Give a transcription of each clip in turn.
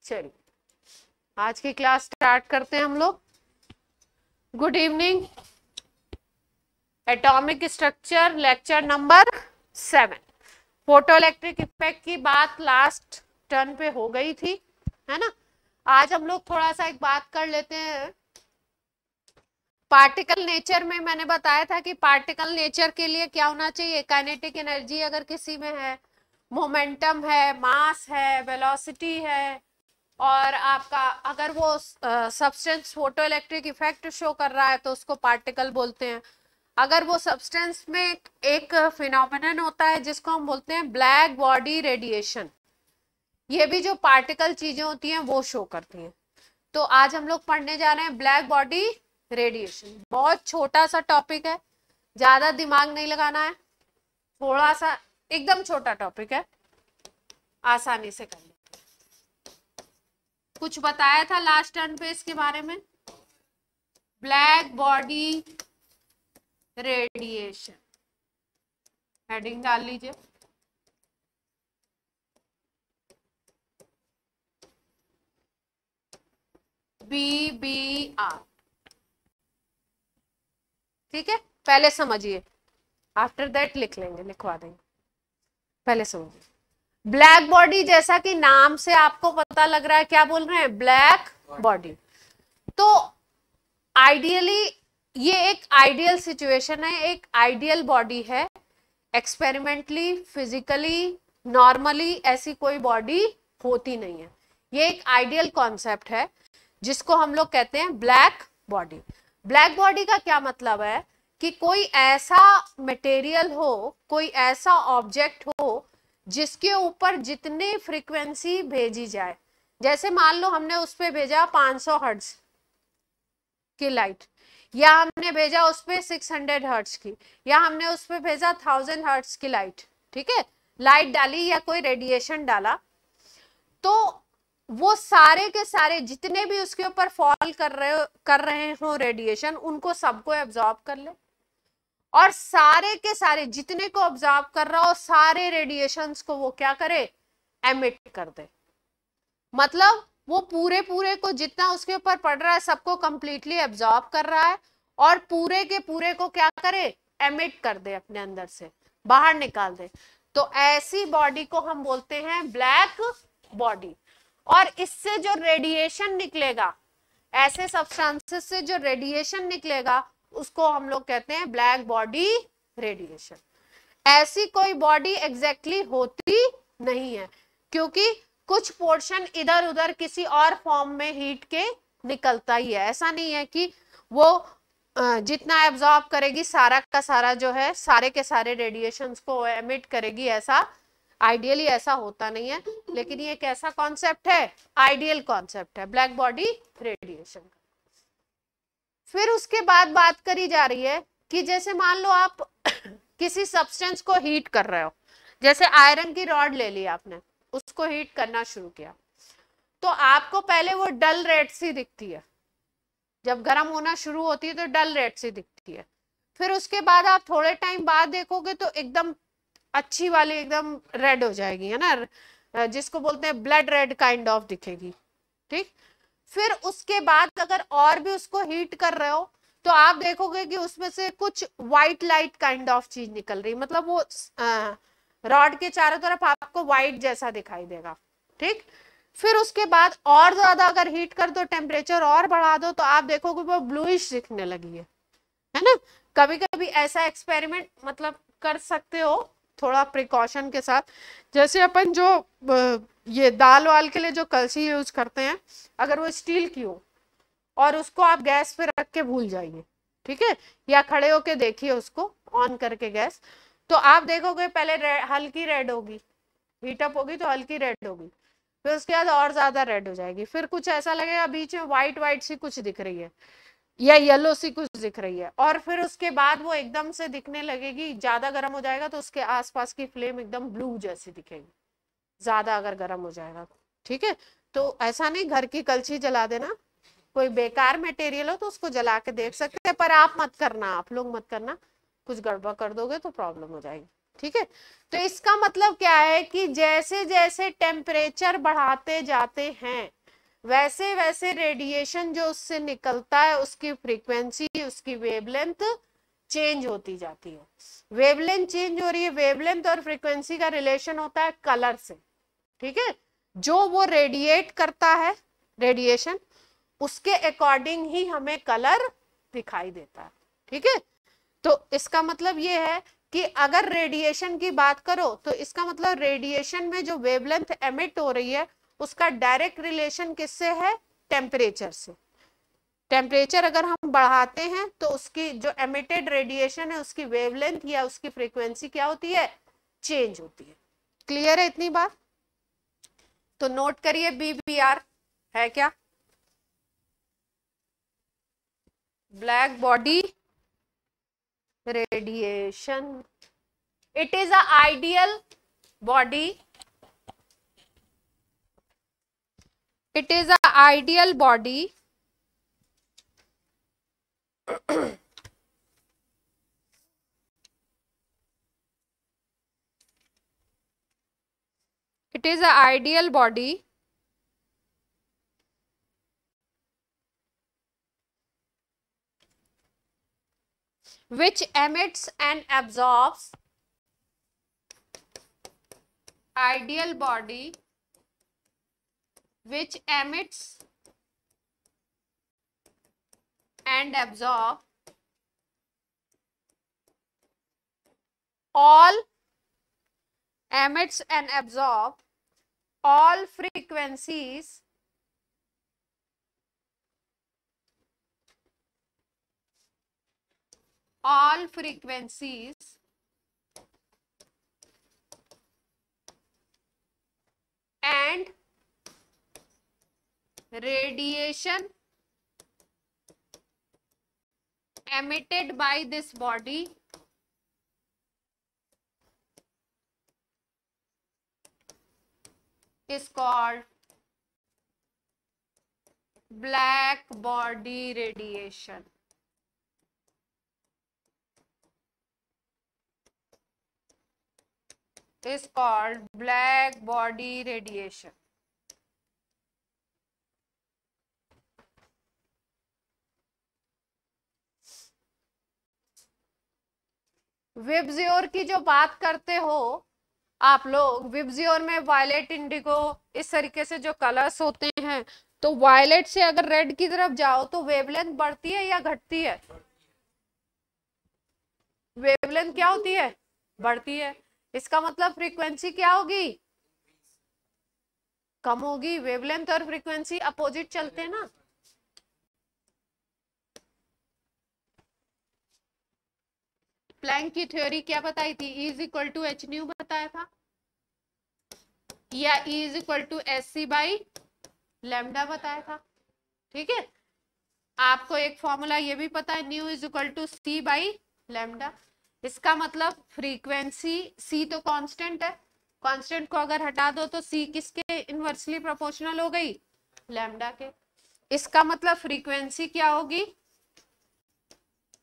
चलिए आज की क्लास स्टार्ट करते हैं हम लोग। Good evening. Atomic structure lecture number 7। Photo electric effect की बात लास्ट टर्न पे हो गई थी, है ना। आज हम लोग थोड़ा सा एक बात कर लेते हैं। पार्टिकल नेचर में मैंने बताया था कि पार्टिकल नेचर के लिए क्या होना चाहिए, काइनेटिक एनर्जी अगर किसी में है, मोमेंटम है, मास है, वेलोसिटी है, और आपका अगर वो substance photo electric effect show कर रहा है तो उसको पार्टिकल बोलते हैं। अगर वो सब्सटेंस में एक फिनोमेनन होता है जिसको हम बोलते हैं ब्लैक बॉडी रेडिएशन, ये भी जो पार्टिकल चीजें होती हैं वो शो करती हैं। तो आज हम लोग पढ़ने जा रहे हैं ब्लैक बॉडी रेडिएशन। बहुत छोटा सा टॉपिक है, ज्यादा दिमाग नहीं लगाना है, थोड़ा सा एकदम छोटा टॉपिक है, आसानी से कर लें। कुछ बताया था लास्ट टर्न पे इसके बारे में, ब्लैक बॉडी रेडिएशन, हेडिंग डाल लीजिए। BBR, ठीक है, पहले समझिए, आफ्टर दैट लिख लेंगे, लिखवा देंगे। पहले समझिए ब्लैक बॉडी, जैसा कि नाम से आपको पता लग रहा है, क्या बोल रहे हैं, ब्लैक बॉडी। तो आइडियली ये एक आइडियल सिचुएशन है, एक आइडियल बॉडी है। एक्सपेरिमेंटली, फिजिकली, नॉर्मली ऐसी कोई बॉडी होती नहीं है। ये एक आइडियल कॉन्सेप्ट है जिसको हम लोग कहते हैं ब्लैक बॉडी। ब्लैक बॉडी का क्या मतलब है कि कोई ऐसा मटेरियल हो, कोई ऐसा ऑब्जेक्ट हो जिसके ऊपर जितने फ्रीक्वेंसी भेजी जाए, जैसे मान लो हमने उस पे भेजा 500 हर्ट्ज की लाइट, या हमने भेजा उस पे 600 हर्ट्ज की, या हमने उस पे भेजा 1000 हर्ट्ज की लाइट, ठीक है, लाइट डाली या कोई रेडिएशन डाला, तो वो सारे के सारे जितने भी उसके ऊपर फॉल कर रहे हो रेडिएशन, उनको सबको एब्जॉर्ब कर ले, और सारे के सारे जितने को ऑब्जर्व कर रहा हो सारे रेडिएशंस को वो क्या करे, एमिट कर दे। मतलब वो पूरे को जितना उसके ऊपर पड़ रहा है सबको कंप्लीटली एब्जॉर्ब कर रहा है, और पूरे के पूरे को क्या करे, एमिट कर दे, अपने अंदर से बाहर निकाल दे। तो ऐसी बॉडी को हम बोलते हैं ब्लैक बॉडी। और इससे जो रेडिएशन निकलेगा, ऐसे सब्सटेंसेस से जो रेडिएशन निकलेगा, उसको हम लोग कहते हैं ब्लैक बॉडी रेडिएशन। ऐसी कोई बॉडी एग्जैक्टली होती नहीं है, क्योंकि कुछ पोर्शन इधर उधर किसी और फॉर्म में हीट के निकलता ही है। ऐसा नहीं है कि वो जितना एब्जॉर्ब करेगी सारा का सारा जो है, सारे के सारे रेडिएशंस को एमिट करेगी, ऐसा आइडियली ऐसा होता नहीं है। लेकिन ये कैसा कॉन्सेप्ट है, आइडियल कॉन्सेप्ट है ब्लैक बॉडी रेडिएशन। फिर उसके बाद बात करी जा रही है कि जैसे मान लो आप किसी सब्सटेंस को हीट कर रहे हो, जैसे आयरन की रॉड ले ली आपने, उसको हीट करना शुरू किया, तो आपको पहले वो डल रेड सी दिखती है, जब गर्म होना शुरू होती है तो डल रेड सी दिखती है। फिर उसके बाद आप थोड़े टाइम बाद देखोगे तो एकदम अच्छी वाली एकदम रेड हो जाएगी, है ना, जिसको बोलते हैं ब्लड रेड काइंड ऑफ दिखेगी, ठीक। फिर उसके बाद अगर और भी उसको हीट कर रहे हो तो आप देखोगे कि उसमें से कुछ व्हाइट लाइट काइंड ऑफ चीज निकल रही, मतलब वो रॉड के चारों तरफ आपको व्हाइट जैसा दिखाई देगा, ठीक। फिर उसके बाद और ज्यादा अगर हीट कर दो, टेम्परेचर और बढ़ा दो, तो आप देखोगे वो ब्लूइश दिखने लगी है ना। कभी कभी ऐसा एक्सपेरिमेंट मतलब कर सकते हो थोड़ा प्रिकॉशन के साथ। जैसे अपन जो ये दाल वाल के लिए जो कलछी यूज करते हैं, अगर वो स्टील की हो और उसको आप गैस पे रख के भूल जाइए, ठीक है, या खड़े होके देखिए उसको ऑन करके गैस, तो आप देखोगे पहले हल्की रेड होगी, हीटअप होगी तो हल्की रेड होगी, फिर उसके बाद और ज्यादा रेड हो जाएगी, फिर कुछ ऐसा लगेगा बीच में व्हाइट सी कुछ दिख रही है या येलो सी कुछ दिख रही है, और फिर उसके बाद वो एकदम से दिखने लगेगी, ज्यादा गर्म हो जाएगा तो उसके आसपास की फ्लेम एकदम ब्लू जैसी दिखेगी, ज्यादा अगर गर्म हो जाएगा तो, ठीक है। तो ऐसा नहीं घर की कलछी जला देना, कोई बेकार मटेरियल हो तो उसको जला के देख सकते हैं, पर आप मत करना, आप लोग मत करना, कुछ गड़बड़ कर दोगे तो प्रॉब्लम हो जाएगी, ठीक है, तो इसका मतलब क्या है कि जैसे जैसे टेम्परेचर बढ़ाते जाते हैं वैसे वैसे रेडिएशन जो उससे निकलता है उसकी फ्रीक्वेंसी, उसकी वेवलेंथ चेंज होती जाती है। वेवलेंथ चेंज हो रही है, वेवलेंथ और फ्रीक्वेंसी का रिलेशन होता है कलर से। ठीक है, जो वो रेडिएट करता है रेडिएशन उसके अकॉर्डिंग ही हमें कलर दिखाई देता है। ठीक है, तो इसका मतलब ये है कि अगर रेडिएशन की बात करो तो इसका मतलब रेडिएशन में जो वेवलेंथ एमिट हो रही है उसका डायरेक्ट रिलेशन किससे है? टेम्परेचर से। टेम्परेचर अगर हम बढ़ाते हैं तो उसकी जो एमिटेड रेडिएशन है उसकी वेवलेंथ या उसकी फ्रीक्वेंसी क्या होती है? चेंज होती है। क्लियर है इतनी बात? तो नोट करिए BBR है क्या? Black body radiation. It is a ideal body, it is a ideal body it is a ideal body which emits and absorbs, ideal body which emits and absorb all, emits and absorb all frequencies and radiation emitted by this body is called black body radiation. Is called black body radiation. विबज्योर की जो बात करते हो आप लोग, विबज्योर में violet, Indigo, इस तरीके से जो कलर्स होते हैं, तो वायलेट से अगर रेड की तरफ जाओ तो वेवलेंथ बढ़ती है या घटती है? वेवलेंथ क्या होती है? बढ़ती है। इसका मतलब फ्रीक्वेंसी क्या होगी? कम होगी। वेवलेंथ और फ्रीक्वेंसी अपोजिट चलते हैं ना। प्लैंक की थ्योरी क्या बताई थी? E is equal to H nu बताया था, या E is equal to S C by lambda बताया था। ठीक है, आपको एक फॉर्मूला ये भी पता है, nu is equal to C by lambda. इसका मतलब फ्रीक्वेंसी, सी तो कांस्टेंट है, कांस्टेंट को अगर हटा दो तो सी किसके इनवर्सली प्रोपोर्शनल हो गई? लैम्डा के। इसका मतलब फ्रीक्वेंसी क्या होगी?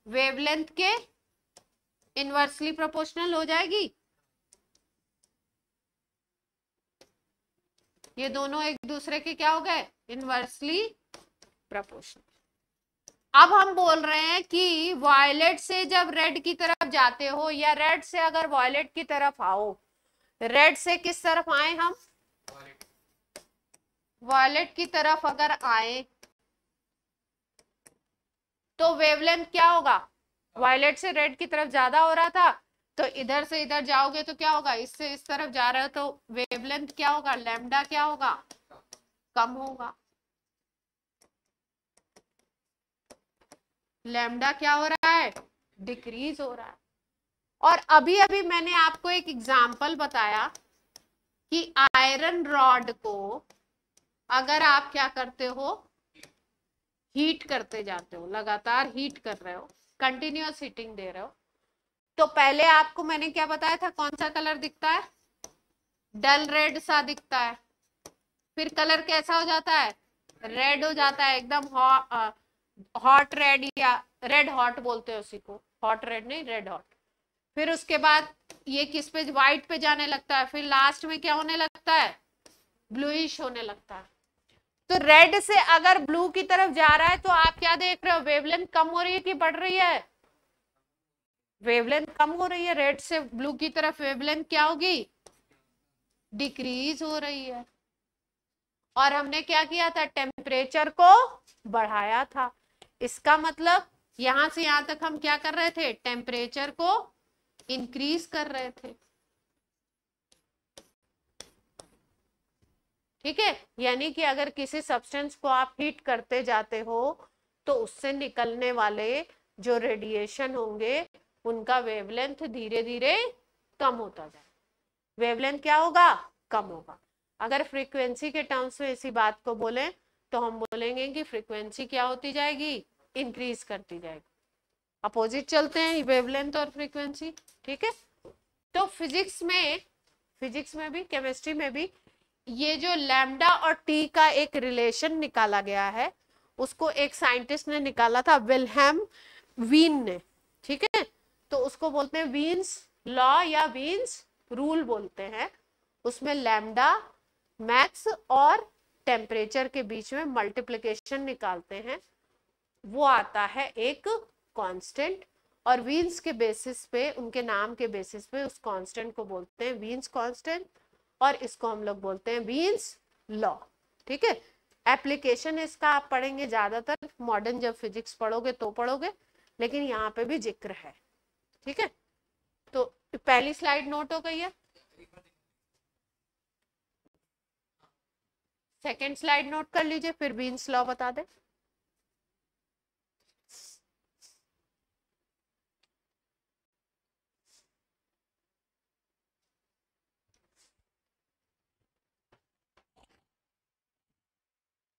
वेवलेंथ के इनवर्सली प्रोपोर्शनल हो जाएगी। ये दोनों एक दूसरे के क्या हो गए? Inversely proportional. अब हम बोल रहे हैं कि वायलेट से जब रेड की तरफ जाते हो या रेड से अगर वायलेट की तरफ आओ, रेड से किस तरफ आए हम? वायलेट की तरफ अगर आए तो वेवलेंथ क्या होगा? वायलेट से रेड की तरफ ज्यादा हो रहा था, तो इधर से इधर जाओगे तो क्या होगा? इससे इस तरफ जा रहे हो तो वेवलेंथ क्या होगा? लैम्डा क्या होगा? कम होगा। लैम्डा क्या हो रहा है? डिक्रीज हो रहा है। और अभी अभी मैंने आपको एक एग्जाम्पल बताया कि आयरन रॉड को अगर आप क्या करते हो? हीट करते जाते हो, लगातार हीट कर रहे हो, कंटिन्यूअस हीटिंग दे रहे हो, तो पहले आपको मैंने क्या बताया था? कौन सा कलर दिखता है? डल रेड सा दिखता है। फिर कलर कैसा हो जाता है? रेड हो जाता है, एकदम हॉट रेड, या रेड हॉट बोलते हैं उसी को, हॉट रेड नहीं, रेड हॉट। फिर उसके बाद ये किस पे, व्हाइट पे जाने लगता है, फिर लास्ट में क्या होने लगता है, ब्लूइश होने लगता है। तो रेड से अगर ब्लू की तरफ जा रहा है तो आप क्या देख रहे हो, वेवलेंथ कम हो रही है कि बढ़ रही है, वेवलेंथ कम हो रही है। रेड से ब्लू की तरफ वेवलेंथ क्या होगी, डिक्रीज हो रही है। और हमने क्या किया था, टेम्परेचर को बढ़ाया था। इसका मतलब यहां से यहां तक हम क्या कर रहे थे, टेम्परेचर को इंक्रीज कर रहे थे। ठीक है, यानी कि अगर किसी सब्सटेंस को आप हीट करते जाते हो तो उससे निकलने वाले जो रेडिएशन होंगे उनका वेवलेंथ धीरे धीरे कम होता जाए। वेवलेंथ क्या होगा, कम होगा। अगर फ्रीक्वेंसी के टर्म्स में इसी बात को बोलें तो हम बोलेंगे कि फ्रीक्वेंसी क्या होती जाएगी, इंक्रीज करती जाएगी। अपोजिट चलते हैं वेवलेंथ और फ्रीक्वेंसी। ठीक है, तो फिजिक्स में भी, केमिस्ट्री में भी ये जो लैम्डा और टी का एक रिलेशन निकाला गया है, उसको एक साइंटिस्ट ने निकाला था, विल्हेम वीन ने। ठीक है, तो उसको बोलते हैं वीन्स लॉ या वीन्स रूल बोलते हैं। उसमें लैम्डा, मैक्स और टेम्परेचर के बीच में मल्टीप्लिकेशन निकालते हैं, वो आता है एक कांस्टेंट। और वीन्स के बेसिस पे, उनके नाम के बेसिस पे उस कांस्टेंट को बोलते हैं वीन्स कांस्टेंट, और इसको हम लोग बोलते हैं वीन्स लॉ। ठीक है, एप्लीकेशन इसका आप पढ़ेंगे ज्यादातर मॉडर्न जब फिजिक्स पढ़ोगे तो पढ़ोगे, लेकिन यहाँ पे भी जिक्र है। ठीक है, तो पहली स्लाइड नोट हो गई है, सेकेंड स्लाइड नोट कर लीजिए, फिर वीन्स लॉ बता दे।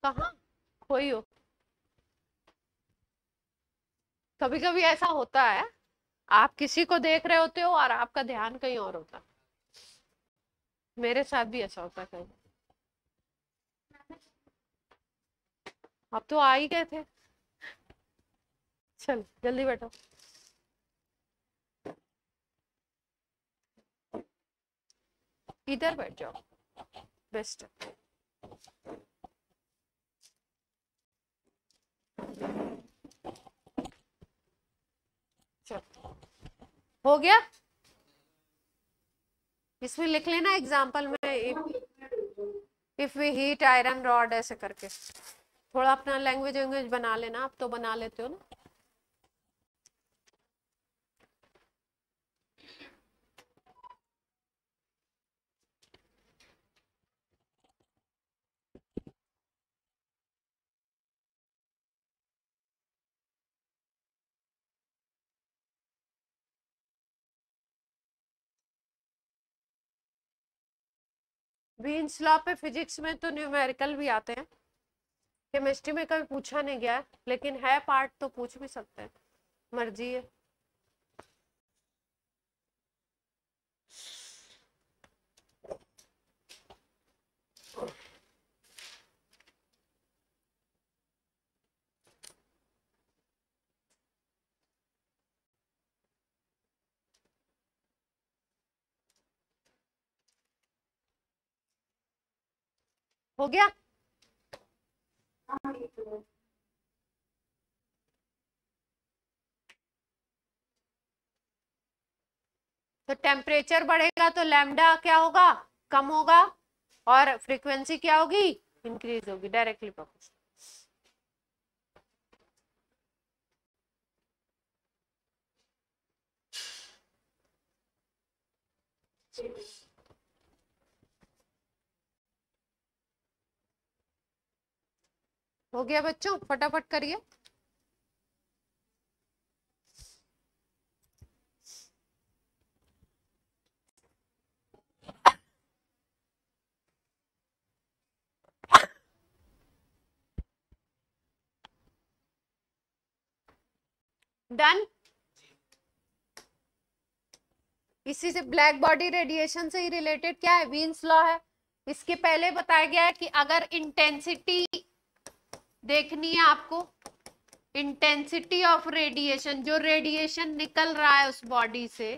कहाँ खोई हो, कभी कभी ऐसा होता है, आप किसी को देख रहे होते हो और आपका ध्यान कहीं और होता है। मेरे साथ भी ऐसा होता है कहीं। अब तो आ ही गए थे, चल जल्दी बैठो। इधर बैठ जाओ, बेस्ट। चल हो गया, इसमें लिख लेना एग्जाम्पल में, if we heat iron rod, ऐसे करके थोड़ा अपना लैंग्वेज वैंग्वेज बना लेना, आप तो बना लेते हो ना। वीन्स लॉ पे फिजिक्स में तो न्यूमेरिकल भी आते हैं, केमिस्ट्री में कभी पूछा नहीं गया, लेकिन है पार्ट तो पूछ भी सकते हैं, मर्जी है। हो गया, तो टेम्परेचर बढ़ेगा तो लैम्डा क्या होगा, कम होगा, और फ्रीक्वेंसी क्या होगी, इंक्रीज होगी, डायरेक्टली प्रोपोर्शनल। हो गया बच्चों, फटाफट करिए। डन। इसी से ब्लैक बॉडी रेडिएशन से ही रिलेटेड क्या है, वीन्स लॉ है। इसके पहले बताया गया है कि अगर इंटेंसिटी देखनी है आपको, इंटेंसिटी ऑफ रेडिएशन, जो रेडिएशन निकल रहा है उस बॉडी से,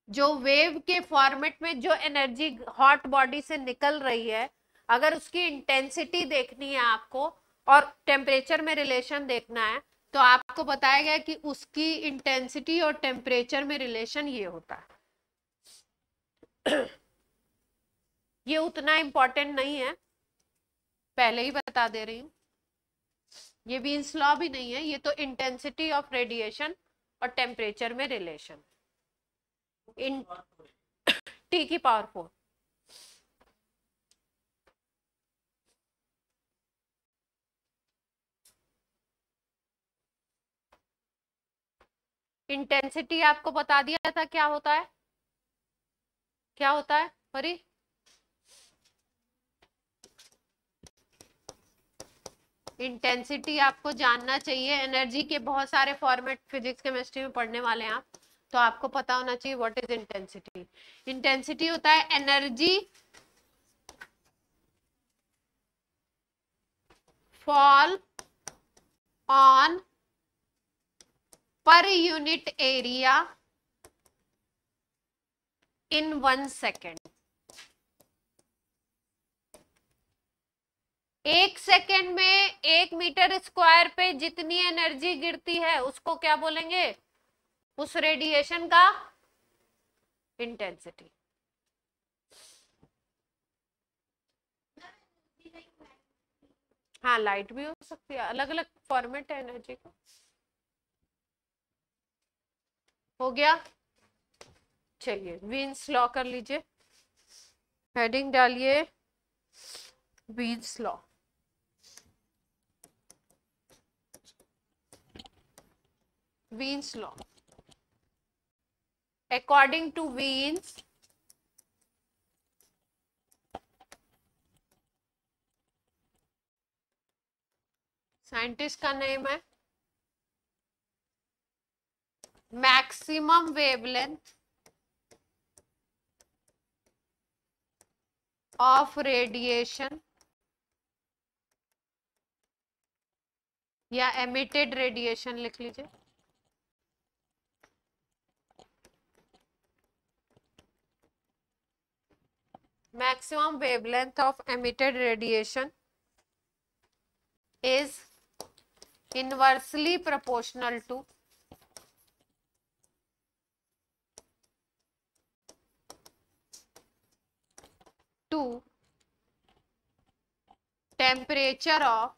जो वेव के फॉर्मेट में जो एनर्जी हॉट बॉडी से निकल रही है, अगर उसकी इंटेंसिटी देखनी है आपको और टेम्परेचर में रिलेशन देखना है, तो आपको बताया गया कि उसकी इंटेंसिटी और टेम्परेचर में रिलेशन ये होता है। ये उतना इंपॉर्टेंट नहीं है, पहले ही बता दे रही हूँ। ये वीन्स लॉ भी नहीं है, ये तो इंटेंसिटी ऑफ रेडिएशन और टेम्परेचर में रिलेशन इन टी की पावर 4। इंटेंसिटी आपको बता दिया था क्या होता है, क्या होता है परी? इंटेंसिटी आपको जानना चाहिए। एनर्जी के बहुत सारे फॉर्मेट फिजिक्स केमिस्ट्री में पढ़ने वाले हैं आप, तो आपको पता होना चाहिए व्हाट इज इंटेंसिटी। इंटेंसिटी होता है energy fall on per unit area in 1 second. 1 second में 1 मीटर स्क्वायर पे जितनी एनर्जी गिरती है उसको क्या बोलेंगे? उस रेडिएशन का इंटेंसिटी। हाँ, लाइट भी हो सकती है, अलग अलग फॉर्मेट है एनर्जी का। हो गया? चलिए वीन्स लॉ कर लीजिए, हेडिंग डालिए Wien's law. Wien's law, according to Wien's scientist का नेम है मैक्सिमम वेवलेंथ ऑफ रेडिएशन या एमिटेड रेडिएशन लिख लीजिए। Maximum wavelength of emitted radiation is inversely proportional to temperature of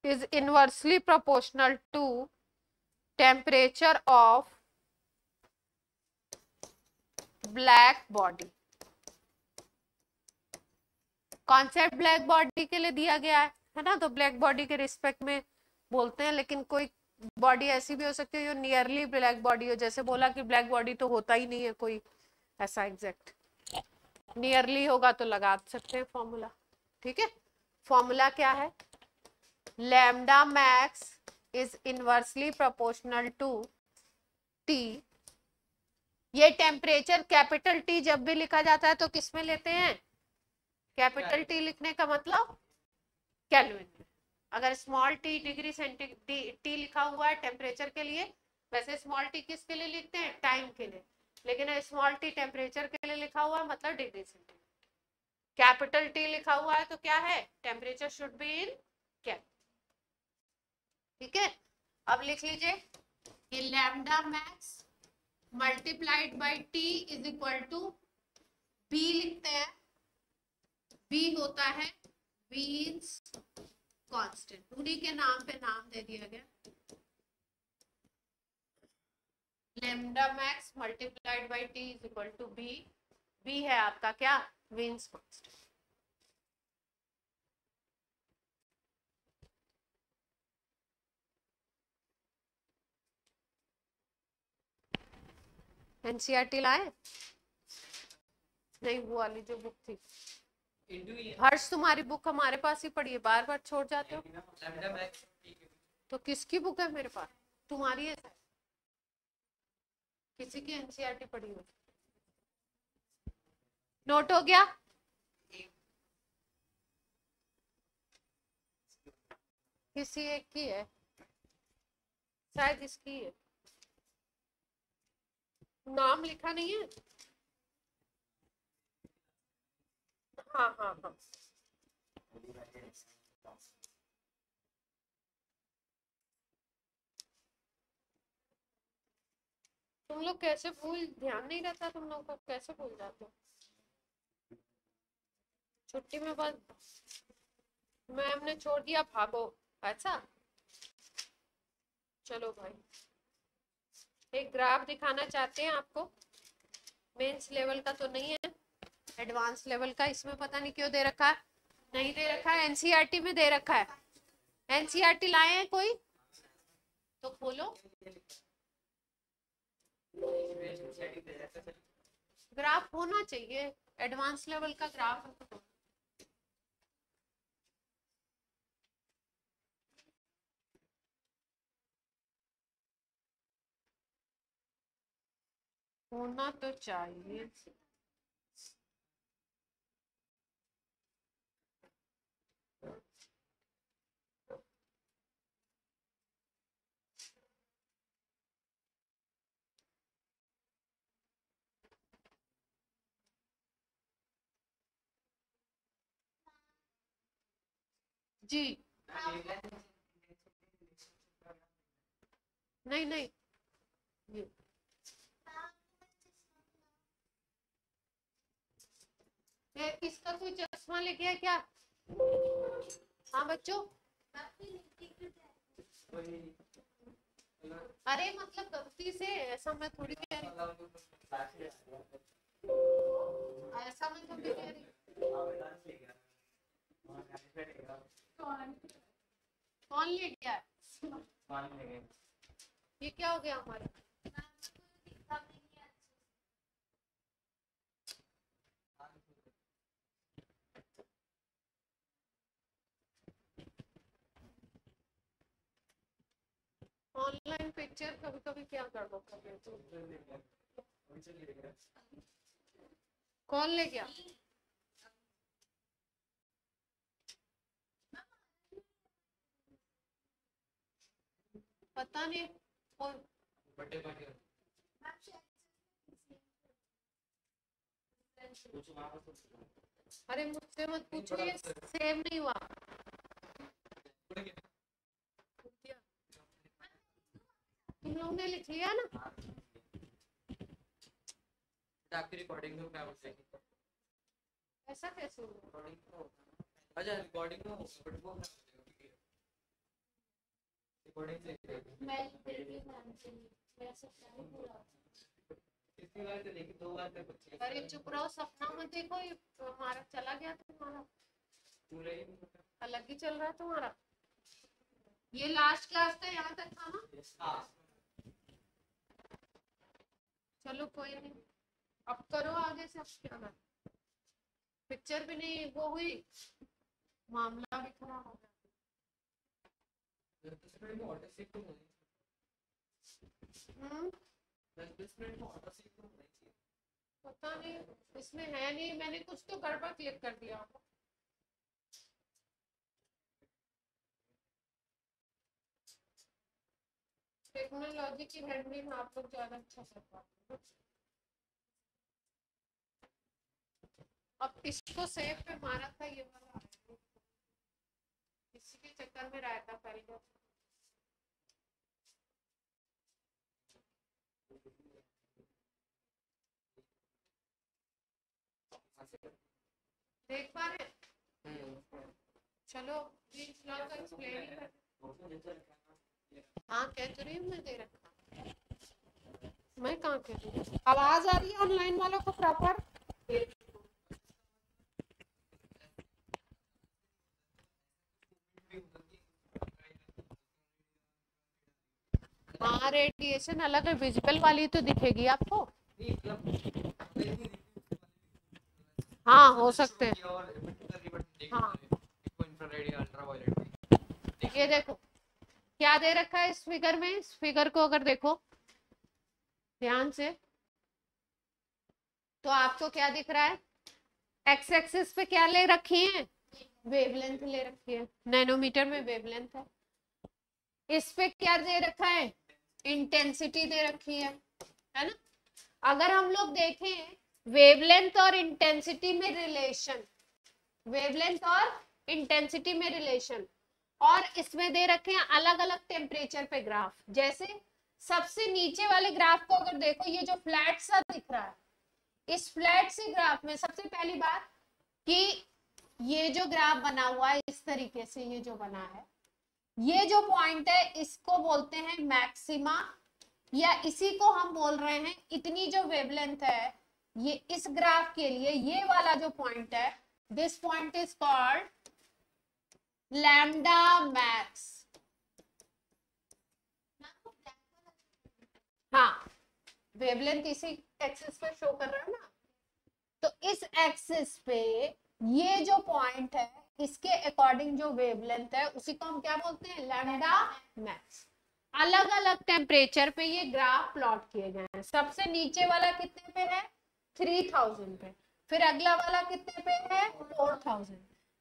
is inversely proportional to temperature of black body. Concept black body के लिए दिया गया है ना, तो ब्लैक बॉडी के रिस्पेक्ट में बोलते हैं, लेकिन कोई बॉडी ऐसी भी हो सकती है जो नियरली ब्लैक बॉडी हो। जैसे बोला कि ब्लैक बॉडी तो होता ही नहीं है कोई ऐसा एग्जैक्ट, नियरली होगा तो लगा सकते हैं फॉर्मूला। ठीक है, फॉर्मूला क्या है? Lambda max is inversely proportional to T. ये टेम्परेचर कैपिटल टी जब भी लिखा जाता है तो किस में लेते हैं? कैपिटल टी लिखने का मतलब केल्विन में। अगर small T degree centigrade T लिखा हुआ है टेम्परेचर के लिए, वैसे स्मॉल टी किसके लिए लिखते हैं? टाइम के लिए। लेकिन स्मॉल टी टेम्परेचर के लिए लिखा हुआ है मतलब डिग्री सेंटीग्रेड। कैपिटल टी लिखा हुआ है तो क्या है? Temperature should be in Kelvin. ठीक है, अब लिख लीजिए ये lambda max multiplied by T is equal to B लिखते हैं। बी होता है वीन्स कांस्टेंट, उन्हीं के नाम पे नाम दे दिया गया। Lambda max multiplied by T is equal to B. B है आपका क्या? वीन्स कांस्टेंट। एनसीईआरटी लाए? नहीं, वो वाली जो बुक थी। हर्ष, तुम्हारी बुक हमारे पास ही पड़ी है, बार बार छोड़ जाते हो। तो किसकी बुक है मेरे पास? तुम्हारी है? किसी की एनसीईआरटी पड़ी हुई? नोट हो गया? किसी एक की है, शायद इसकी है, नाम लिखा नहीं है। हाँ हाँ हाँ, तुम लोग कैसे भूल, ध्यान नहीं रहता तुम लोग को, कैसे भूल जाते हो छुट्टी में? बस मैम ने छोड़ दिया, भागो ऐसा। चलो भाई, एक ग्राफ दिखाना चाहते हैं आपको, मेंस लेवल का तो नहीं है, एडवांस लेवल का। इसमें पता नहीं क्यों दे रखा है, नहीं दे रखा है, एनसीईआरटी में दे रखा है। एनसीईआरटी लाए हैं कोई तो खोलो, ग्राफ होना चाहिए, एडवांस लेवल का ग्राफ। होना तो चाहिए। जी नहीं नहीं, ये किसका कोई चश्मा लेके है क्या? हाँ बच्चों, अरे मतलब गलती से, ऐसा मैं थोड़ी कह रही, ऐसा मैं तो कह रही। कौन ले गया? ये क्या हो गया हमारा? ऑनलाइन पिक्चर कभी कभी क्या गड़बड़ कर देती है। कौन ले गया? पता नहीं कौन। अरे मुझसे मत पूछो, ये सेव नहीं हुआ। तुम लोगों ने लिख लिया ना? आपकी रिकॉर्डिंग में क्या बोलते हैं? ऐसा कैसे हुआ? अच्छा रिकॉर्डिंग में बट वो रिकॉर्डिंग से मैं कितनी बार तो देखी, 2 बार तक बच्चे। अरे चुप रहो, सपना मत देखो, ये हमारा चला गया तुम्हारा, पूरा ही अलग ही चल रहा है तुम्हारा। ये लास्ट क्लास का यहाँ तक था ना? चलो कोई नहीं, अब करो आगे से। अब क्या कर, पिक्चर भी नहीं वो हुई, मामला भी खराब हो गया। पता नहीं, इसमें है नहीं, मैंने कुछ तो गड़बड़ क्लिक कर दिया। टेक्नोलॉजी की हैंडलिंग आप लोग ज्यादा अच्छा कर पाते हो। अब इसको सेव पे मारा था, ये वाला इसी के चक्कर में रहता पहले। देख पा रहे? चलो प्लीज लॉ का एक्सप्लेन कर। हाँ कह तो रही हूँ मैं, दे रखा। मैं कहाँ कह रही हूँ? आवाज आ रही है ऑनलाइन वालों को प्रॉपर? हाँ रेडिएशन अलग है, विजिबल वाली तो दिखेगी आपको। हाँ हो सकते हैं। हाँ ये देखो क्या दे रखा है इस फिगर में, इस फिगर को अगर देखो ध्यान से तो आपको क्या दिख रहा है? एक्स एक्सिस पे क्या ले रखी है? वेवलेंथ ले रखी है, नैनोमीटर में वेवलेंथ है। इस पे क्या दे रखा है, इंटेंसिटी दे रखी है ना। अगर हम लोग देखें वेवलेंथ और इंटेंसिटी में रिलेशन, वेवलेंथ और इंटेंसिटी में रिलेशन, और इसमें दे रखे हैं अलग अलग टेम्परेचर पे ग्राफ। जैसे सबसे नीचे वाले ग्राफ को अगर देखो, ये जो फ्लैट सा दिख रहा है, इस फ्लैट से ग्राफ में सबसे पहली बात कि ये जो ग्राफ बना हुआ है इस तरीके से, ये जो बना है, ये जो पॉइंट है इसको बोलते हैं मैक्सिमा, या इसी को हम बोल रहे हैं, इतनी जो वेवलेंथ है ये इस ग्राफ के लिए, ये वाला जो पॉइंट है, this point is called lambda max. हाँ, वेवलेंथ इसी एक्सिस पे शो कर रहा है ना, तो इस एक्सिस पे ये जो पॉइंट है इसके अकॉर्डिंग जो वेवलेंथ है उसी को हम क्या बोलते हैं, लैम्डा मैक्स। अलग अलग टेम्परेचर पे ये ग्राफ प्लॉट किए गए हैं। सबसे नीचे वाला कितने पे है, 3000 पे, फिर अगला वाला कितने पे है, 4000,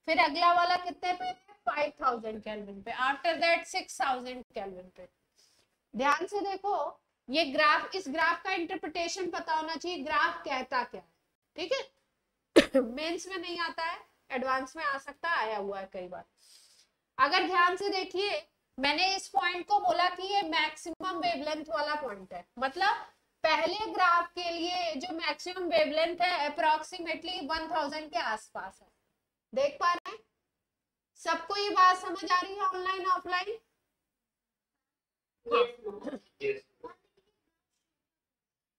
फिर अगला वाला कितने पे है, 5000 केल्विन पे, आफ्टर दैट 6000 केल्विन पे। ध्यान से देखो ये ग्राफ, इस ग्राफ का इंटरप्रिटेशन पता होना चाहिए, ग्राफ कहता क्या है, ठीक है। मेंस में नहीं आता है, एडवांस में आ सकता है, आया हुआ है कई बार। अगर ध्यान से देखिए, मैंने इस पॉइंट को बोला कि ये मैक्सिमम वेवलेंथ वाला पॉइंट है, मतलब पहले ग्राफ के लिए जो मैक्सिमम वेवलेंथ है अप्रोक्सीमेटली 1000 के आसपास है। देख पा रहे हैं सबको, ये बात समझ आ रही है, ऑनलाइन ऑफलाइन?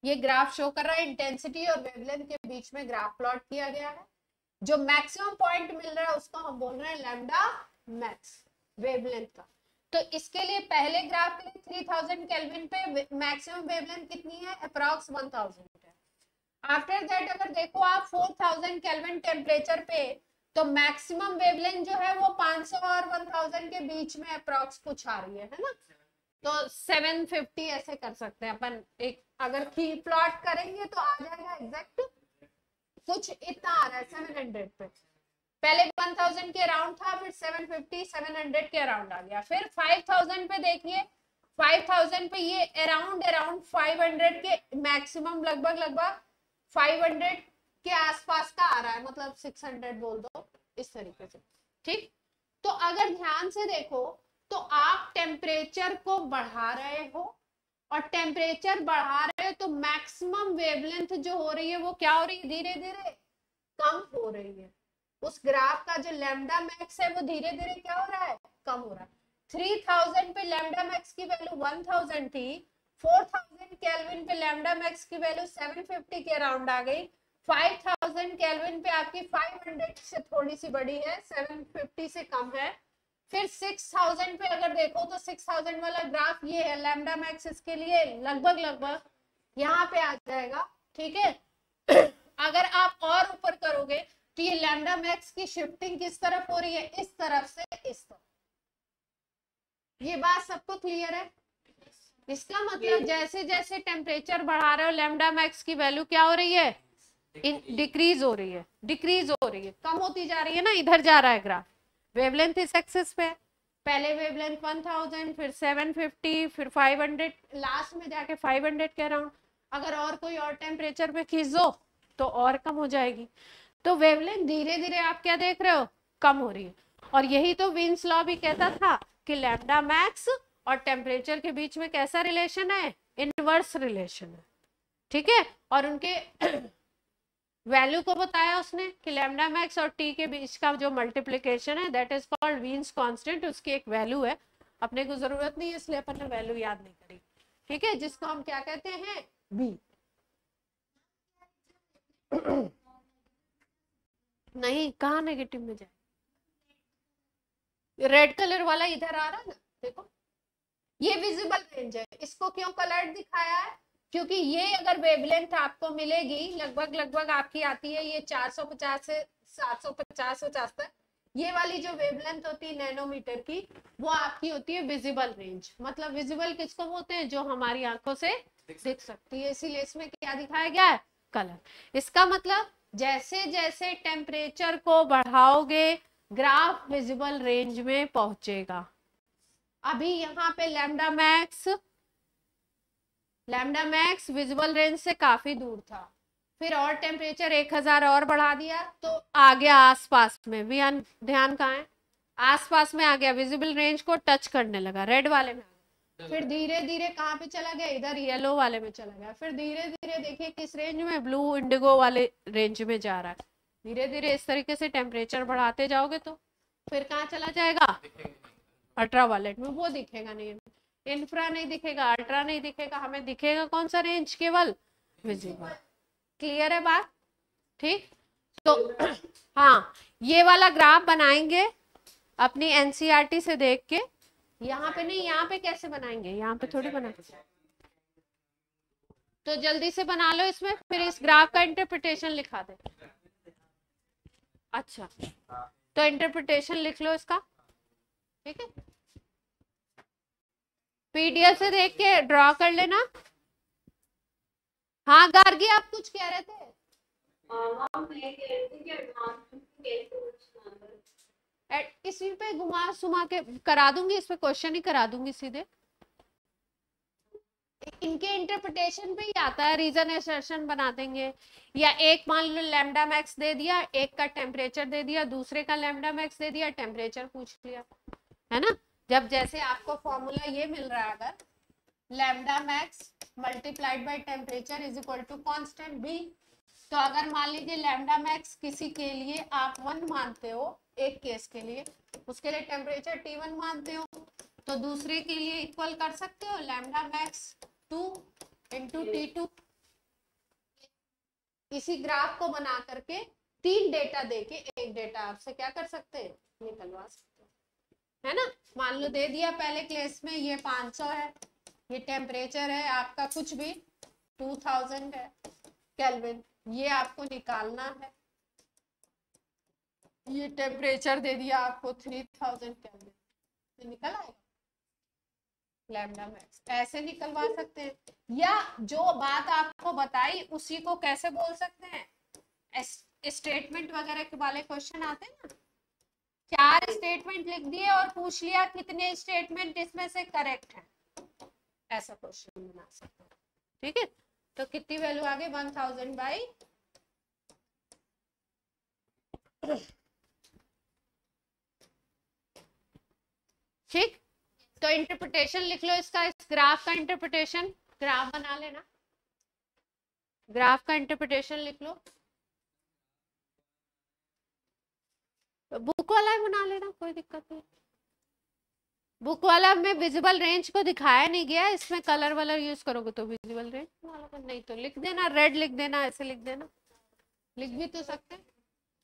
ये ग्राफ शो कर रहा है इंटेंसिटी और वेवलेंथ के बीच में ग्राफ प्लॉट किया गया है। जो मैक्सिमम पॉइंट मिल रहा है उसको हम बोल रहे हैं लैम्डा मैक्स, वेवलेंथ का। तो इसके लिए पहले ग्राफ के लिए 3000 केल्विन पे मैक्सिमम वेवलेंथ कितनी है, अप्रॉक्स 1000 है। आफ्टर दैट अगर देखो आप 4000 केल्विन टेम्परेचर पे, तो मैक्सिमम वेवलेंथ जो है वो 500 और 1000 के बीच में अप्रॉक्स कुछ आ रही है ना। तो 750 ऐसे कर सकते हैं अपन, एक अगर की प्लॉट करेंगे तो आ जाएगा एग्जैक्ट, कुछ इतना आ रहा है 700 पे। पहले 1000 के अराउंड था, फिर 750 700 के अराउंड आ गया, फिर 5000 पे देखिए, 5000 पे ये अराउंड 500 के मैक्सिमम, लगभग 500 के आसपास का आ रहा है, मतलब 600 बोल दो इस तरीके से, ठीक। तो अगर ध्यान से देखो तो आप टेम्परेचर को बढ़ा रहे हो, और टेम्परेचर बढ़ा रहे हो तो मैक्सिमम वेवलेंथ जो हो रही है वो क्या हो रही है, धीरे धीरे कम हो रही है। उस ग्राफ का जो लैम्डा मैक्स है वो धीरे धीरे क्या हो रहा है, कम हो रहा है। 3000 पे लैम्डा मैक्स की वैल्यू 1000 थी, 4000 केल्विन पे लैम्डा मैक्स की वैल्यू 750 के अराउंड आ गई, 5000 केल्विन पे आपकी 500 से थोड़ी सी बड़ी है, 750 से कम है। फिर 6000 पे अगर देखो तो 6000 वाला ग्राफ ये है, लैम्डा मैक्स इसके लिए लगभग यहाँ पे आ जाएगा, ठीक है। अगर आप और ऊपर करोगे तो ये लैम्डा मैक्स की शिफ्टिंग किस तरफ हो रही है, इस तरफ से इस तरफ। ये बात सबको क्लियर है? इसका मतलब जैसे जैसे टेम्परेचर बढ़ा रहे हो लैम्डा मैक्स की वैल्यू क्या हो रही है, डिक्रीज हो रही है, डिक्रीज हो रही है, कम होती जा रही है ना, इधर जा रहा है ग्राफ। वेवलेंथ इस एक्सिस पे, पहले वेवलेंथ 1000, फिर 750, फिर 500, लास्ट में जाके 500 के अराउंड। अगर और कोई और टेम्परेचर पे खींच दो तो और कम हो जाएगी। तो वेवलेंथ धीरे धीरे आप क्या देख रहे हो, कम हो रही है। और यही तो विन्स लॉ भी कहता था कि लैम्डा मैक्स और टेम्परेचर के बीच में कैसा रिलेशन है, इनवर्स रिलेशन है, ठीक है। और उनके वैल्यू को बताया उसने कि लैम्डा मैक्स और टी के बीच का जो मल्टीप्लिकेशन है that is called Wien's constant, उसकी एक वैल्यू है, अपने को जरूरत नहीं है इसलिए अपन ने वैल्यू याद नहीं करी, ठीक है, जिसको हम क्या कहते हैं, बी। नहीं, कहाँ नेगेटिव में जाए, रेड कलर वाला इधर आ रहा है ना, देखो ये विजिबल रेंज है। इसको क्यों कलर्ड दिखाया है, क्योंकि ये अगर वेवलेंथ आपको मिलेगी लगभग आपकी आती है ये 450 से 750 तक, ये वाली जो वेवलेंथ होती है नैनोमीटर की, वो आपकी होती है विजिबल रेंज। मतलब विजिबल किसको बोलते हैं, जो हमारी आंखों से दिख सकती है, इसीलिए इसमें क्या दिखाया गया है, कलर। इसका मतलब जैसे जैसे टेम्परेचर को बढ़ाओगे ग्राफ विजिबल रेंज में पहुंचेगा। अभी यहाँ पे लैम्डा मैक्स विजिबल रेंज से काफी दूर था, फिर और टेम्परेचर 1000 और बढ़ा दिया तो आ गया आसपास में। ध्यान कहाँ है, आसपास में आ गया, विजिबल रेंज को टच करने लगा, रेड वाले में आ गया, फिर धीरे धीरे कहाँ पे चला गया, इधर येलो वाले में चला गया, फिर धीरे धीरे देखिए किस रेंज में, ब्लू इंडिगो वाले रेंज में जा रहा है। धीरे धीरे इस तरीके से टेम्परेचर बढ़ाते जाओगे तो फिर कहाँ चला जाएगा, अल्ट्रा वायलेट में। वो दिखेगा नहीं, इंफ्रा नहीं दिखेगा, अल्ट्रा नहीं दिखेगा, हमें दिखेगा कौन सा रेंज, केवल विजिबल। क्लियर है बात, ठीक। तो हाँ, ये वाला ग्राफ बनाएंगे अपनी एनसीईआरटी से देख के, यहाँ पे नहीं, यहाँ पे कैसे बनाएंगे, यहाँ पे थोड़ी बना, तो जल्दी से बना लो इसमें, फिर इस ग्राफ का इंटरप्रिटेशन लिखा दे। अच्छा, तो इंटरप्रिटेशन लिख लो इसका, ठीक है, पीडीएफ से देख के ड्रॉ कर लेना। हाँ गार्गी, आप कुछ कह रहे थे। इसी पे घुमा सुमा के करा दूंगी, इस पे क्वेश्चन ही करा दूंगी सीधे, इनके इंटरप्रिटेशन पे ही आता है, रीजन असर्शन बना देंगे। या एक मान लो लैम्डा मैक्स दे दिया, एक का टेम्परेचर दे दिया, दूसरे का लैम्डा मैक्स दे दिया, टेम्परेचर पूछ लिया, है ना। जब जैसे आपको फॉर्मूला ये मिल रहा है, अगर lambda max multiplied by temperature is equal to constant B, तो अगर मान लीजिए लैम्डा मैक्स किसी के लिए आप 1 मानते हो, एक केस के लिए, उसके लिए टेम्परेचर T1 मानते हो, तो दूसरे के लिए इक्वल कर सकते हो लैम्डा मैक्स 2 इंटू T2। इसी ग्राफ को बना करके 3 डेटा देके एक डेटा आपसे क्या कर सकते हैं, निकलवा सकते हैं, है ना। मान लो दे दिया पहले केस में ये 500 है, ये टेम्परेचर है आपका कुछ भी 2000 है केल्विन, ये आपको निकालना है, ये टेम्परेचर दे दिया आपको 3000 केल्विन, तो निकल आएगा लैम्डा मैक्स, ऐसे निकलवा सकते हैं। या जो बात आपको बताई उसी को कैसे बोल सकते हैं, स्टेटमेंट वगैरह के वाले क्वेश्चन आते हैं ना, 4 स्टेटमेंट लिख दिए और पूछ लिया कितने स्टेटमेंट इसमें से करेक्ट है, ऐसा क्वेश्चन बना सकते हैं, ठीक है। तो कितनी वैल्यू आ गई, 1000 बाई, ठीक। तो इंटरप्रिटेशन लिख लो इसका, इस ग्राफ का इंटरप्रिटेशन, ग्राफ बना लेना, ग्राफ का इंटरप्रिटेशन लिख लो, तो बुक वाला ही बना लेना, कोई दिक्कत नहीं। बुक वाला में विजिबल रेंज को दिखाया नहीं गया, इसमें कलर वलर यूज करोगे तो विजिबल रेंज, नहीं तो लिख देना, रेड लिख देना, ऐसे लिख देना, लिख भी तो सकते हैं,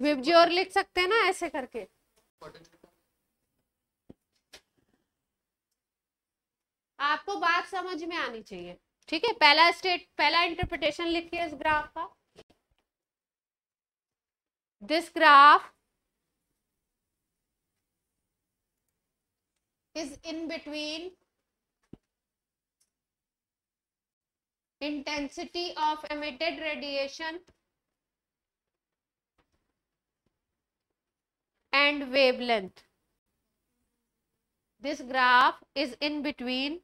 विबज्योर लिख सकते हैं ना ऐसे करके। आपको बात समझ में आनी चाहिए, ठीक है। पहला इंटरप्रिटेशन लिखिए इस ग्राफ का, this graph is in between intensity of emitted radiation and wavelength. This graph is in between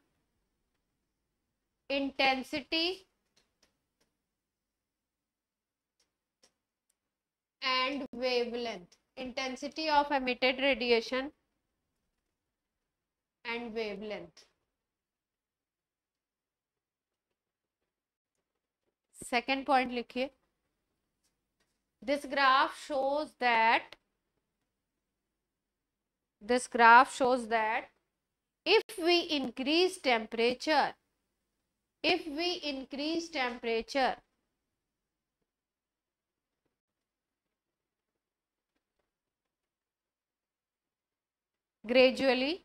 intensity and wavelength, intensity of emitted radiation and wavelength. Second point लिखिए, this graph shows that if we increase temperature gradually,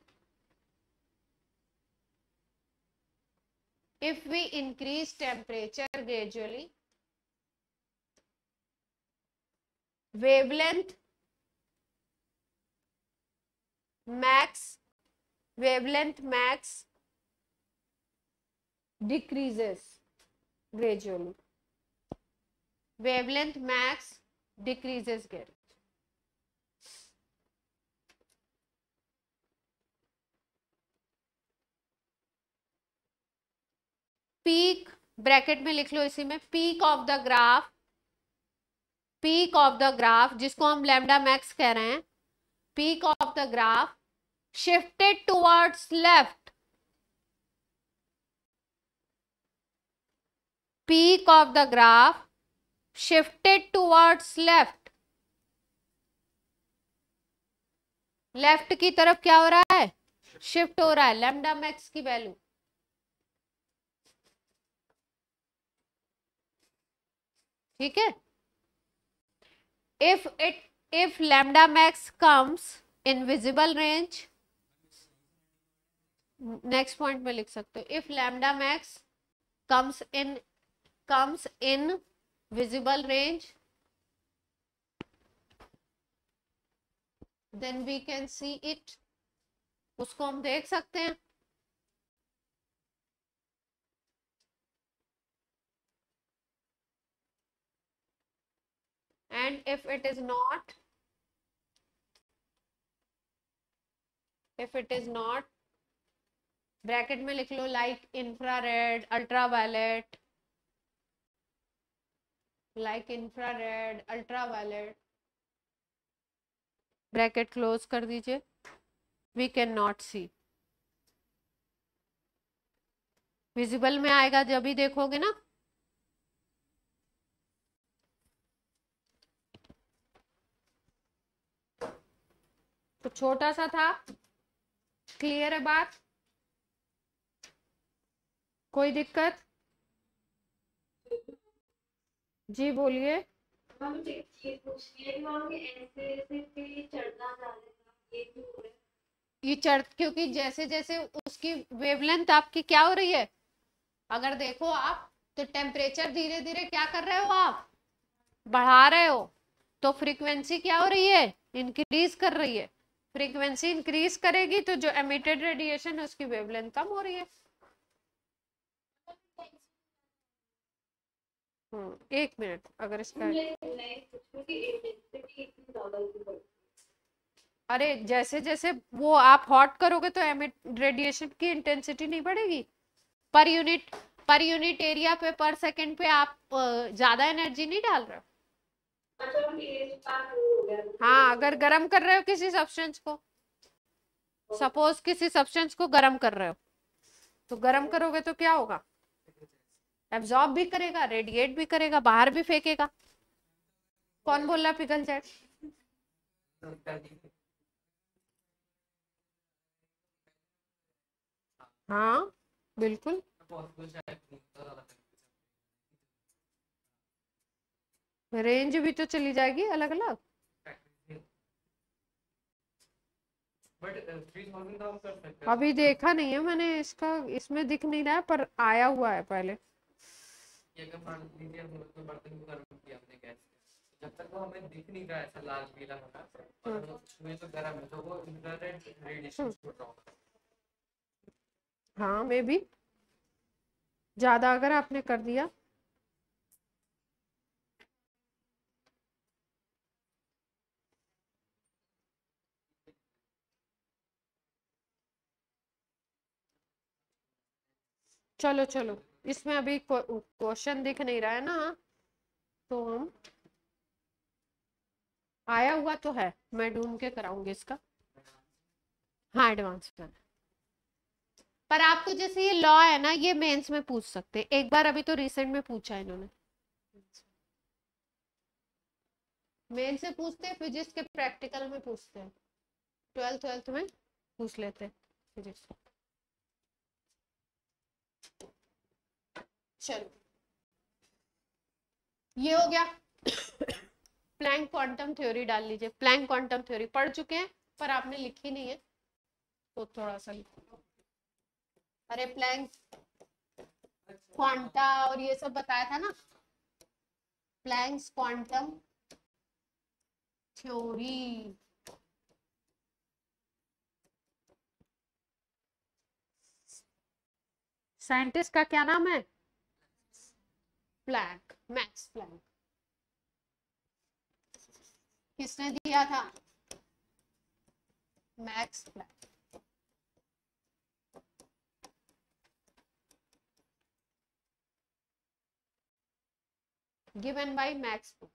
wavelength max decreases gradually. Wavelength max decreases gradually. Peak, bracket में लिख लो इसी में, peak of the graph, peak of the graph जिसको हम lambda max कह रहे हैं, peak of the graph shifted towards left, peak of the graph shifted towards left, left की तरफ क्या हो रहा है, शिफ्ट हो रहा है लैम्डा मैक्स की वैल्यू। ठीक है, if lambda max comes in visible range, next point में लिख सकते हो, if lambda max comes in visible range, then we can see it, उसको हम देख सकते हैं। And if it is not, if it is not, bracket में लिख लो like infrared, ultraviolet, like infrared, ultraviolet, bracket close कर दीजिए, we can not see, visible में आएगा जब भी देखोगे ना। तो छोटा सा था, क्लियर है बात, कोई दिक्कत? जी बोलिए। ये चढ़, क्योंकि जैसे जैसे उसकी वेवलेंथ आपकी क्या हो रही है, अगर देखो आप तो टेम्परेचर धीरे धीरे क्या कर रहे हो आप, बढ़ा रहे हो, तो फ्रीक्वेंसी क्या हो रही है, इंक्रीज कर रही है। फ्रीक्वेंसी इंक्रीज करेगी तो जो एमिटेड रेडिएशन है उसकी वेवलेंथ कम हो रही है। एक मिनट, अगर इसका अरे जैसे जैसे वो आप हॉट करोगे तो एमिट रेडिएशन की इंटेंसिटी नहीं बढ़ेगी, पर यूनिट एरिया पे पर सेकंड पे आप ज्यादा एनर्जी नहीं डाल रहे हो। हाँ, अगर गर्म कर रहे हो किसी सब्सटेंस को, सपोज किसी सब्सटेंस को गर्म कर रहे हो, तो गर्म करोगे तो क्या होगा, एब्जॉर्ब भी करेगा, रेडिएट भी करेगा, बाहर भी फेंकेगा। कौन बोल रहा पिघल जाए? हाँ बिल्कुल, रेंज भी तो चली जाएगी अलग अलग। अभी देखा नहीं है मैंने इसका, इसमें दिख नहीं रहा है पर आया हुआ है पहले। जब तक वो हमें दिख नहीं रहा ऐसा लाल पीला होना, और उसमें तो गर्म है तो वो इंफ्रारेड रेडिएशन छोड़ रहा होगा। हाँ मे बी ज्यादा अगर आपने कर दिया। चलो चलो, इसमें अभी क्वेश्चन दिख नहीं रहा है ना, तो हम आया हुआ तो है, मैं ढूंढ के कराऊंगी इसका। हाँ एडवांस में, पर आपको जैसे ये लॉ है ना, ये मेंस में पूछ सकते हैं एक बार, अभी तो रिसेंट में पूछा है इन्होंने, मेन से पूछते हैं, फिजिक्स के प्रैक्टिकल में पूछते हैं, 12th में पूछ लेते हैं फिजिक्स। चलो ये हो गया। प्लैंक क्वांटम थ्योरी डाल लीजिए, प्लैंक क्वांटम थ्योरी पढ़ चुके हैं पर आपने लिखी नहीं है, तो थोड़ा सा लिखो। अरे प्लैंक क्वांटा और ये सब बताया था ना, प्लैंक्स क्वांटम थ्योरी। साइंटिस्ट का क्या नाम है? Planck, Max Planck. किसने दिया था? Max Planck. Given by Max Planck.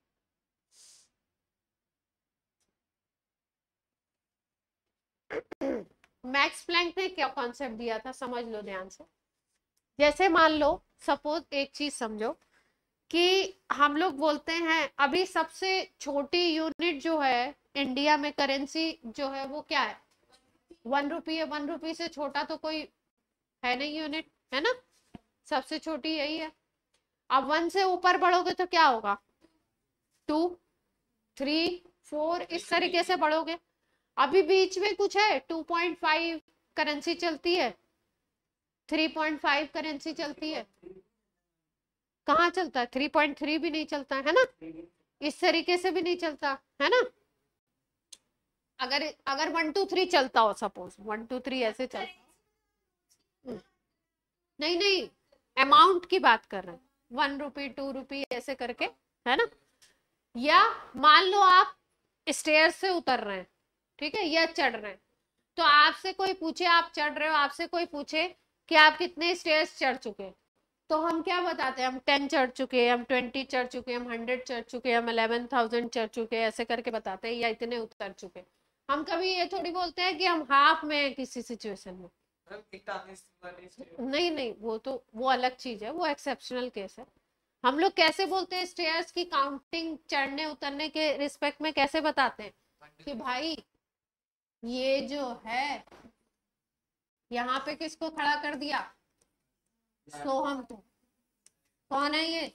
Max Planck ने क्या कॉन्सेप्ट दिया था, समझ लो ध्यान से। जैसे मान लो, सपोज एक चीज समझो कि हम लोग बोलते हैं अभी सबसे छोटी यूनिट जो है इंडिया में, करेंसी जो है वो क्या है, 1 रुपी है। 1 रुपी से छोटा तो कोई है नहीं यूनिट, है ना, सबसे छोटी यही है। अब 1 से ऊपर बढ़ोगे तो क्या होगा, 2, 3, 4, इस तरीके से बढ़ोगे। अभी बीच में कुछ है, 2.5 करेंसी चलती है, 3.5 करेंसी चलती है, कहाँ चलता है, 3.3 भी नहीं चलता है ना, इस तरीके से भी नहीं चलता है ना। अगर अगर 1 2 3 चलता हो, सपोज 1 2 3 ऐसे चलता, नहीं नहीं, अमाउंट की बात कर रहे हैं, 1 रुपी 2 रुपी ऐसे करके, है ना। या मान लो आप स्टेयर से उतर रहे हैं, ठीक है, या चढ़ रहे हैं, तो आपसे कोई पूछे, आप चढ़ रहे हो, आपसे कोई पूछे कि आप कितने स्टेयर्स चढ़ चुके, तो हम क्या बताते हैं, हम 10 चढ़ चुके, हम 20 चढ़ चुके, हम 100 चढ़ चुके, हम 11,000 चढ़ चुके, ऐसे करके बताते हैं, या इतने उतर चुके। हम कभी ये थोड़ी बोलते हैं कि हम हाफ में हैं किसी सिचुएशन में, नहीं नहीं, वो अलग चीज है, वो एक्सेप्शनल केस है। हम लोग कैसे बोलते हैं, स्टेयर्स की काउंटिंग चढ़ने उतरने के रिस्पेक्ट में कैसे बताते हैं कि भाई ये जो है यहाँ पे किसको खड़ा कर दिया, सोहम को, कौन है ये,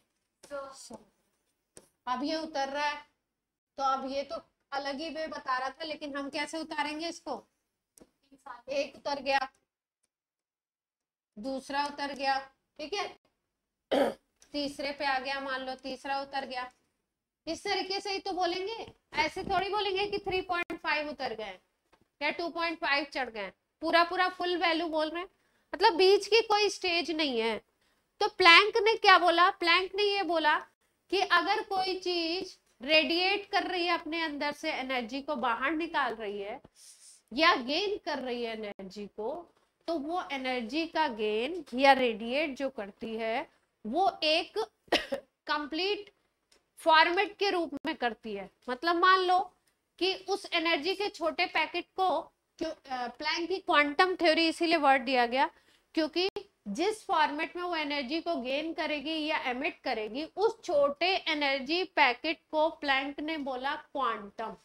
अब ये उतर रहा है, तो अब ये तो अलग ही वे बता रहा था, लेकिन हम कैसे उतारेंगे इसको, एक उतर गया, दूसरा उतर गया, ठीक है, तीसरे पे आ गया, मान लो तीसरा उतर गया, इस तरीके से ही तो बोलेंगे। ऐसे थोड़ी बोलेंगे कि 3.5 उतर गए या 2.5 चढ़ गए, पूरा पूरा फुल वैल्यू बोल रहे हैं, मतलब बीच की कोई स्टेज नहीं है। तो प्लैंक ने क्या बोला, प्लैंक ने ये बोला कि अगर कोई चीज रेडिएट कर रही है, अपने अंदर से एनर्जी को बाहर निकाल रही है या गेन कर रही है एनर्जी को, तो वो एनर्जी का गेन या रेडिएट जो करती है वो एक कंप्लीट फॉर्मेट के रूप में करती है। मतलब मान लो कि उस एनर्जी के छोटे पैकेट को, प्लैंक की क्वांटम थ्योरी इसीलिए वर्ड दिया गया क्योंकि जिस फॉर्मेट में वो एनर्जी को गेन करेगी या एमिट करेगी, उस छोटे एनर्जी पैकेट को प्लैंक ने बोला क्वांटम।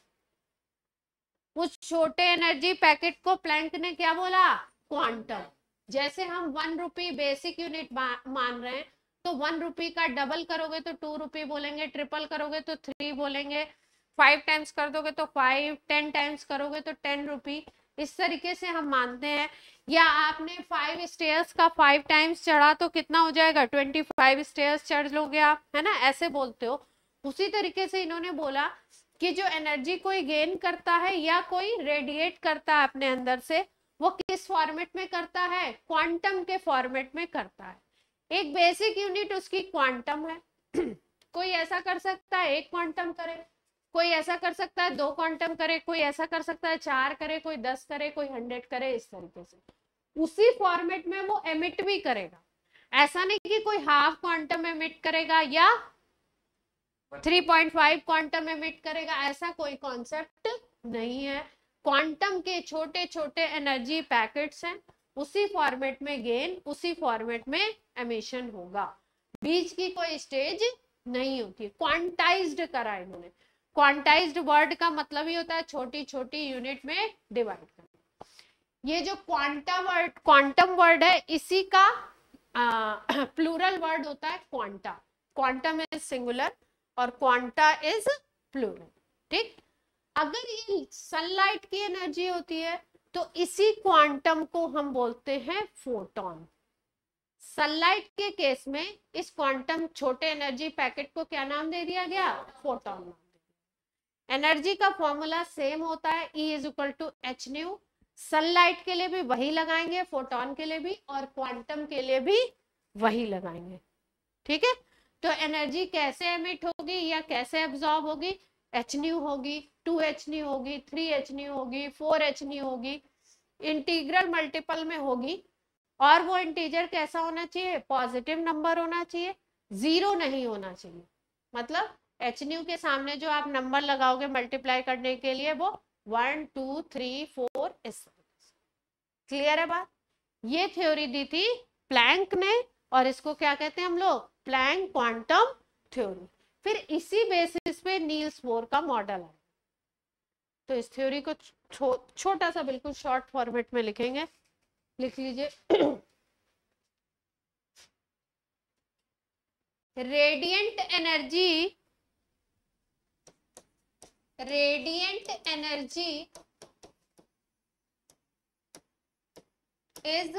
उस छोटे एनर्जी पैकेट को प्लैंक ने क्या बोला, क्वांटम। जैसे हम 1 रुपी बेसिक यूनिट मान रहे हैं, तो 1 रुपी का डबल करोगे तो 2 रुपी बोलेंगे, ट्रिपल करोगे तो 3 बोलेंगे, 5 टाइम्स कर दोगे तो 5, 10 टाइम्स करोगे तो 10 रुपी, इस तरीके से हम मानते हैं। या आपने 5 स्टेयर्स का 5 टाइम्स चढ़ा तो कितना हो जाएगा, 25 स्टेयर्स चढ़ लोगे आप, है ना, ऐसे बोलते हो। उसी तरीके से इन्होंने बोला कि जो एनर्जी कोई गेन करता है या कोई रेडिएट करता है अपने अंदर से, वो किस फॉर्मेट में करता है, क्वांटम के फॉर्मेट में करता है। एक बेसिक यूनिट उसकी क्वांटम है। कोई ऐसा कर सकता है 1 क्वांटम करे, कोई ऐसा कर सकता है 2 क्वांटम करे, कोई ऐसा कर सकता है 4 करे, कोई 10 करे, कोई 100 करे, इस तरीके से उसी फॉर्मेट में वो एमिट भी करेगा। ऐसा नहीं कि कोई हाफ क्वांटम एमिट करेगा या 3.5 क्वांटम एमिट करेगा, ऐसा कोई कॉन्सेप्ट नहीं है। क्वांटम के छोटे छोटे एनर्जी पैकेट्स हैं, उसी फॉर्मेट में गेन, उसी फॉर्मेट में एमिशन होगा, बीच की कोई स्टेज नहीं होती। क्वांटाइज्ड करा इन्होंने। क्वांटाइज्ड वर्ड का मतलब ही होता है छोटी छोटी यूनिट में डिवाइड करना। ये जो क्वांटम वर्ड है, इसी का प्लूरल वर्ड होता है क्वांटा। क्वांटम इज सिंगुलर और क्वांटा इज प्लूरल, ठीक। अगर ये सनलाइट की एनर्जी होती है तो इसी क्वांटम को हम बोलते हैं फोटॉन। सनलाइट के केस में इस क्वांटम छोटे एनर्जी पैकेट को क्या नाम दे दिया गया, फोटॉन नाम। एनर्जी का फॉर्मूला सेम होता है, E is equal to H nu. Sunlight के लिए भी वही लगाएंगे, फोटॉन के लिए भी, और क्वांटम के लिए भी वही लगाएंगे, ठीक है। तो एनर्जी कैसे एमिट होगी या कैसे एब्जॉर्ब होगी, एच न्यू होगी, 2h न्यू होगी, 3h न्यू होगी, 4h न्यू होगी, इंटीग्रल मल्टीपल में होगी। और वो इंटीजर कैसा होना चाहिए, पॉजिटिव नंबर होना चाहिए, जीरो नहीं होना चाहिए, मतलब एच न्यू के सामने जो आप नंबर लगाओगे मल्टीप्लाई करने के लिए वो 1 2 3 4 इस। क्लियर है बात? ये थ्योरी दी थी प्लैंक ने और इसको क्या कहते हैं हम लोग? Planck quantum theory. फिर इसी बेसिस पे नील्स बोर का मॉडल है। तो इस थ्योरी को छोटा सा बिल्कुल शॉर्ट फॉर्मेट में लिखेंगे, लिख लीजिए। Radiant energy is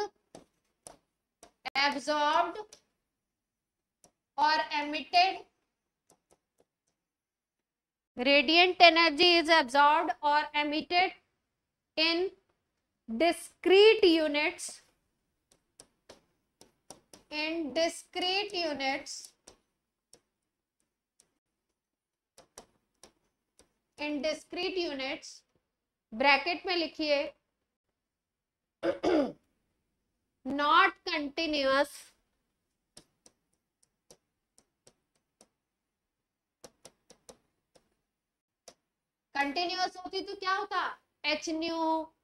absorbed or emitted. Radiant energy is absorbed or emitted in discrete units. In discrete units. In discrete units. Bracket में लिखिए not continuous कंटिन्यूअस होती तो क्या होता? H new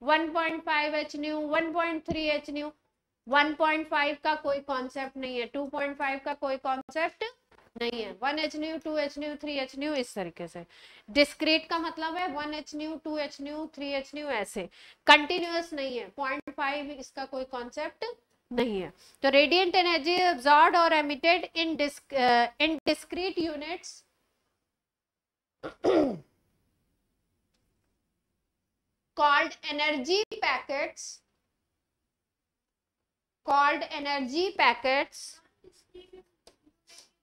1.5 H new 1.3 H new 1.5 का कोई concept नहीं है, 2.5 का कोई कॉन्सेप्ट नहीं है, 1 H new 2 H new 3 H new इस तरीके से। डिस्क्रीट का मतलब है 1 H new 2 H new 3 H new ऐसे। कंटिन्यूअस नहीं है, 0.5 इसका कोई कॉन्सेप्ट नहीं है। तो रेडिएंट एनर्जी अब्सॉर्ब्ड और एमिटेड इन discrete units called energy packets,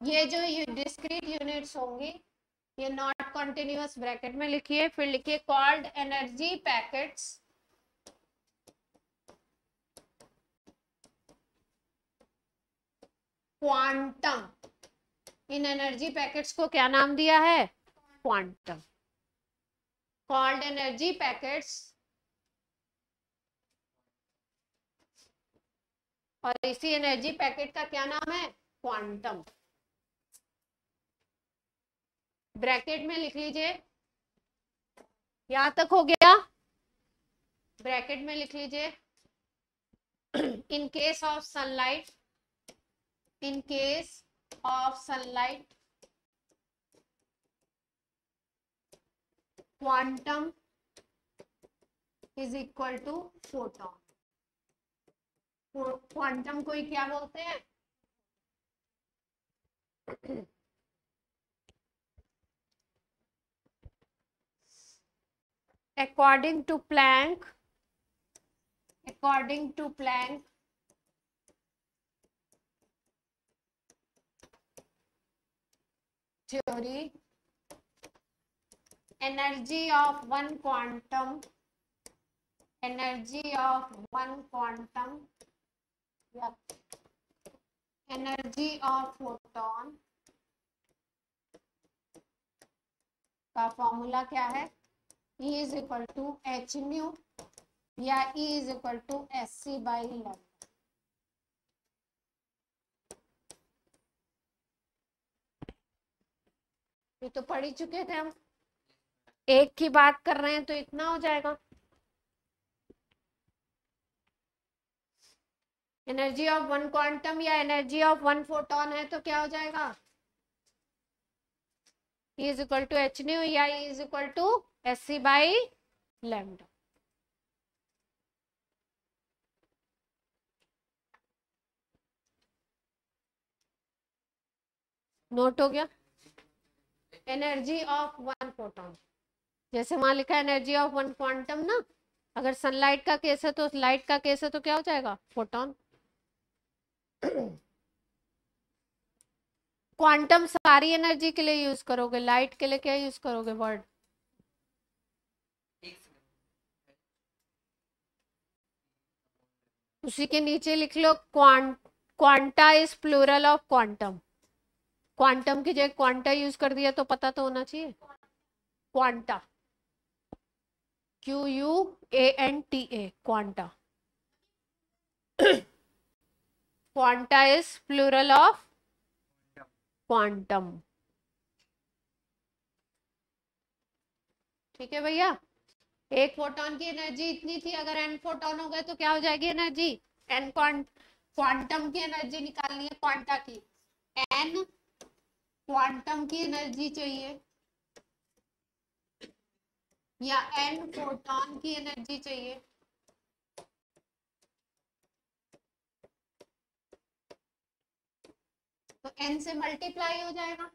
ये जो डिस्क्रीट यूनिट्स होंगी ये नॉट कॉन्टिन्यूअस ब्रैकेट में लिखिए, फिर लिखिए कॉल्ड एनर्जी पैकेट्स क्वांटम। इन एनर्जी पैकेट्स को क्या नाम दिया है? क्वांटम। कॉल्ड एनर्जी पैकेट्स और इसी एनर्जी पैकेट का क्या नाम है? क्वांटम। ब्रैकेट में लिख लीजिए, यहां तक हो गया? ब्रैकेट में लिख लीजिए in case of sunlight, in case of sunlight quantum is equal to photon. Quantum को ही क्या बोलते हैं? according to Planck theory, energy of one quantum energy of photon का फॉर्मूला क्या है? E is equal to h nu या E is equal to sc by lambda। ये तो पढ़ ही चुके थे हम, एक की बात कर रहे हैं तो इतना हो जाएगा। एनर्जी ऑफ वन क्वांटम या एनर्जी ऑफ वन फोटोन है तो क्या हो जाएगा? E is equal to h nu या E is equal to sc by lambda। Note हो गया? एनर्जी ऑफ वन फोटोन, जैसे वहां लिखा है एनर्जी ऑफ वन क्वांटम ना, अगर सनलाइट का केस है तो लाइट का केस है तो क्या हो जाएगा? फोटोन। क्वांटम सारी एनर्जी के लिए यूज करोगे, लाइट के लिए क्या यूज करोगे वर्ड? उसी के नीचे लिख लो quanta is plural of quantum. Quantum की जगह क्वांटा यूज कर दिया तो पता तो होना चाहिए। Quanta, QUANTA, quanta. Quanta is plural of quantum. ठीक है भैया, एक फोटोन की एनर्जी इतनी थी, अगर n फोटोन हो गए तो क्या हो जाएगी एनर्जी, n क्वांटम की एनर्जी निकालनी है, क्वांटा की, n क्वांटम की एनर्जी चाहिए या n फोटोन की एनर्जी चाहिए, तो n से मल्टीप्लाई हो जाएगा,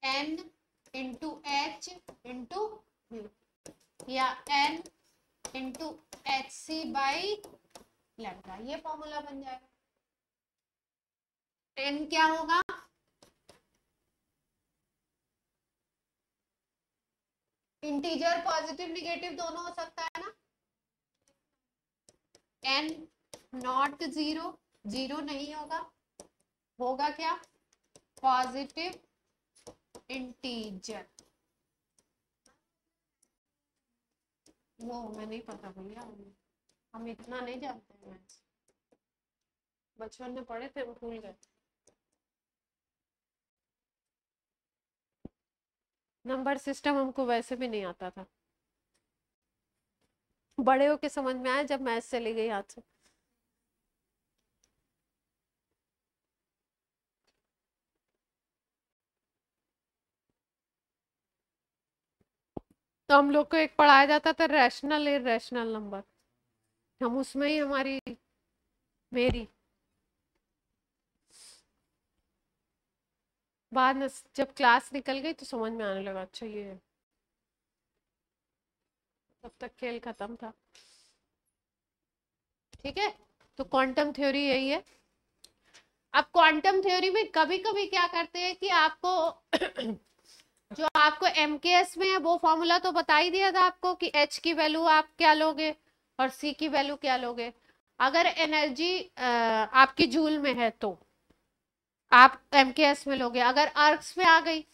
n into H into mu, या n into H C by lambda, ये फॉर्मूला बन जाएगा। n क्या होगा, इंटीजर पॉजिटिव निगेटिव दोनों हो सकता है ना, n नॉट जीरो, जीरो नहीं होगा, होगा क्या, पॉजिटिव इंटीजर, वो हमें नहीं पता भैया, हम इतना नहीं जानते हैं मैथ्स, बचपन में पढ़े थे वो भूल गए, नंबर सिस्टम हमको वैसे भी नहीं आता था, बड़े होके समझ में आया जब मैथ्स चली गई हाथ से। तो हम लोग को एक पढ़ाया जाता था रैशनल इररेशनल नंबर, हम उसमें ही हमारी मेरी बाद में जब क्लास निकल गई तो समझ में आने लगा, अच्छा ये है, तब तक खेल खत्म था। ठीक है, तो क्वांटम थ्योरी यही है। अब क्वांटम थ्योरी में कभी कभी क्या करते हैं कि आपको जो आपको एमकेएस में है वो फॉर्मूला तो बता ही दिया था आपको कि एच की वैल्यू आप क्या लोगे और सी की वैल्यू क्या लोगे, अगर एनर्जी आपकी जूल में है तो आप एमकेएस में लोगे, अगर आर्क्स में आ गई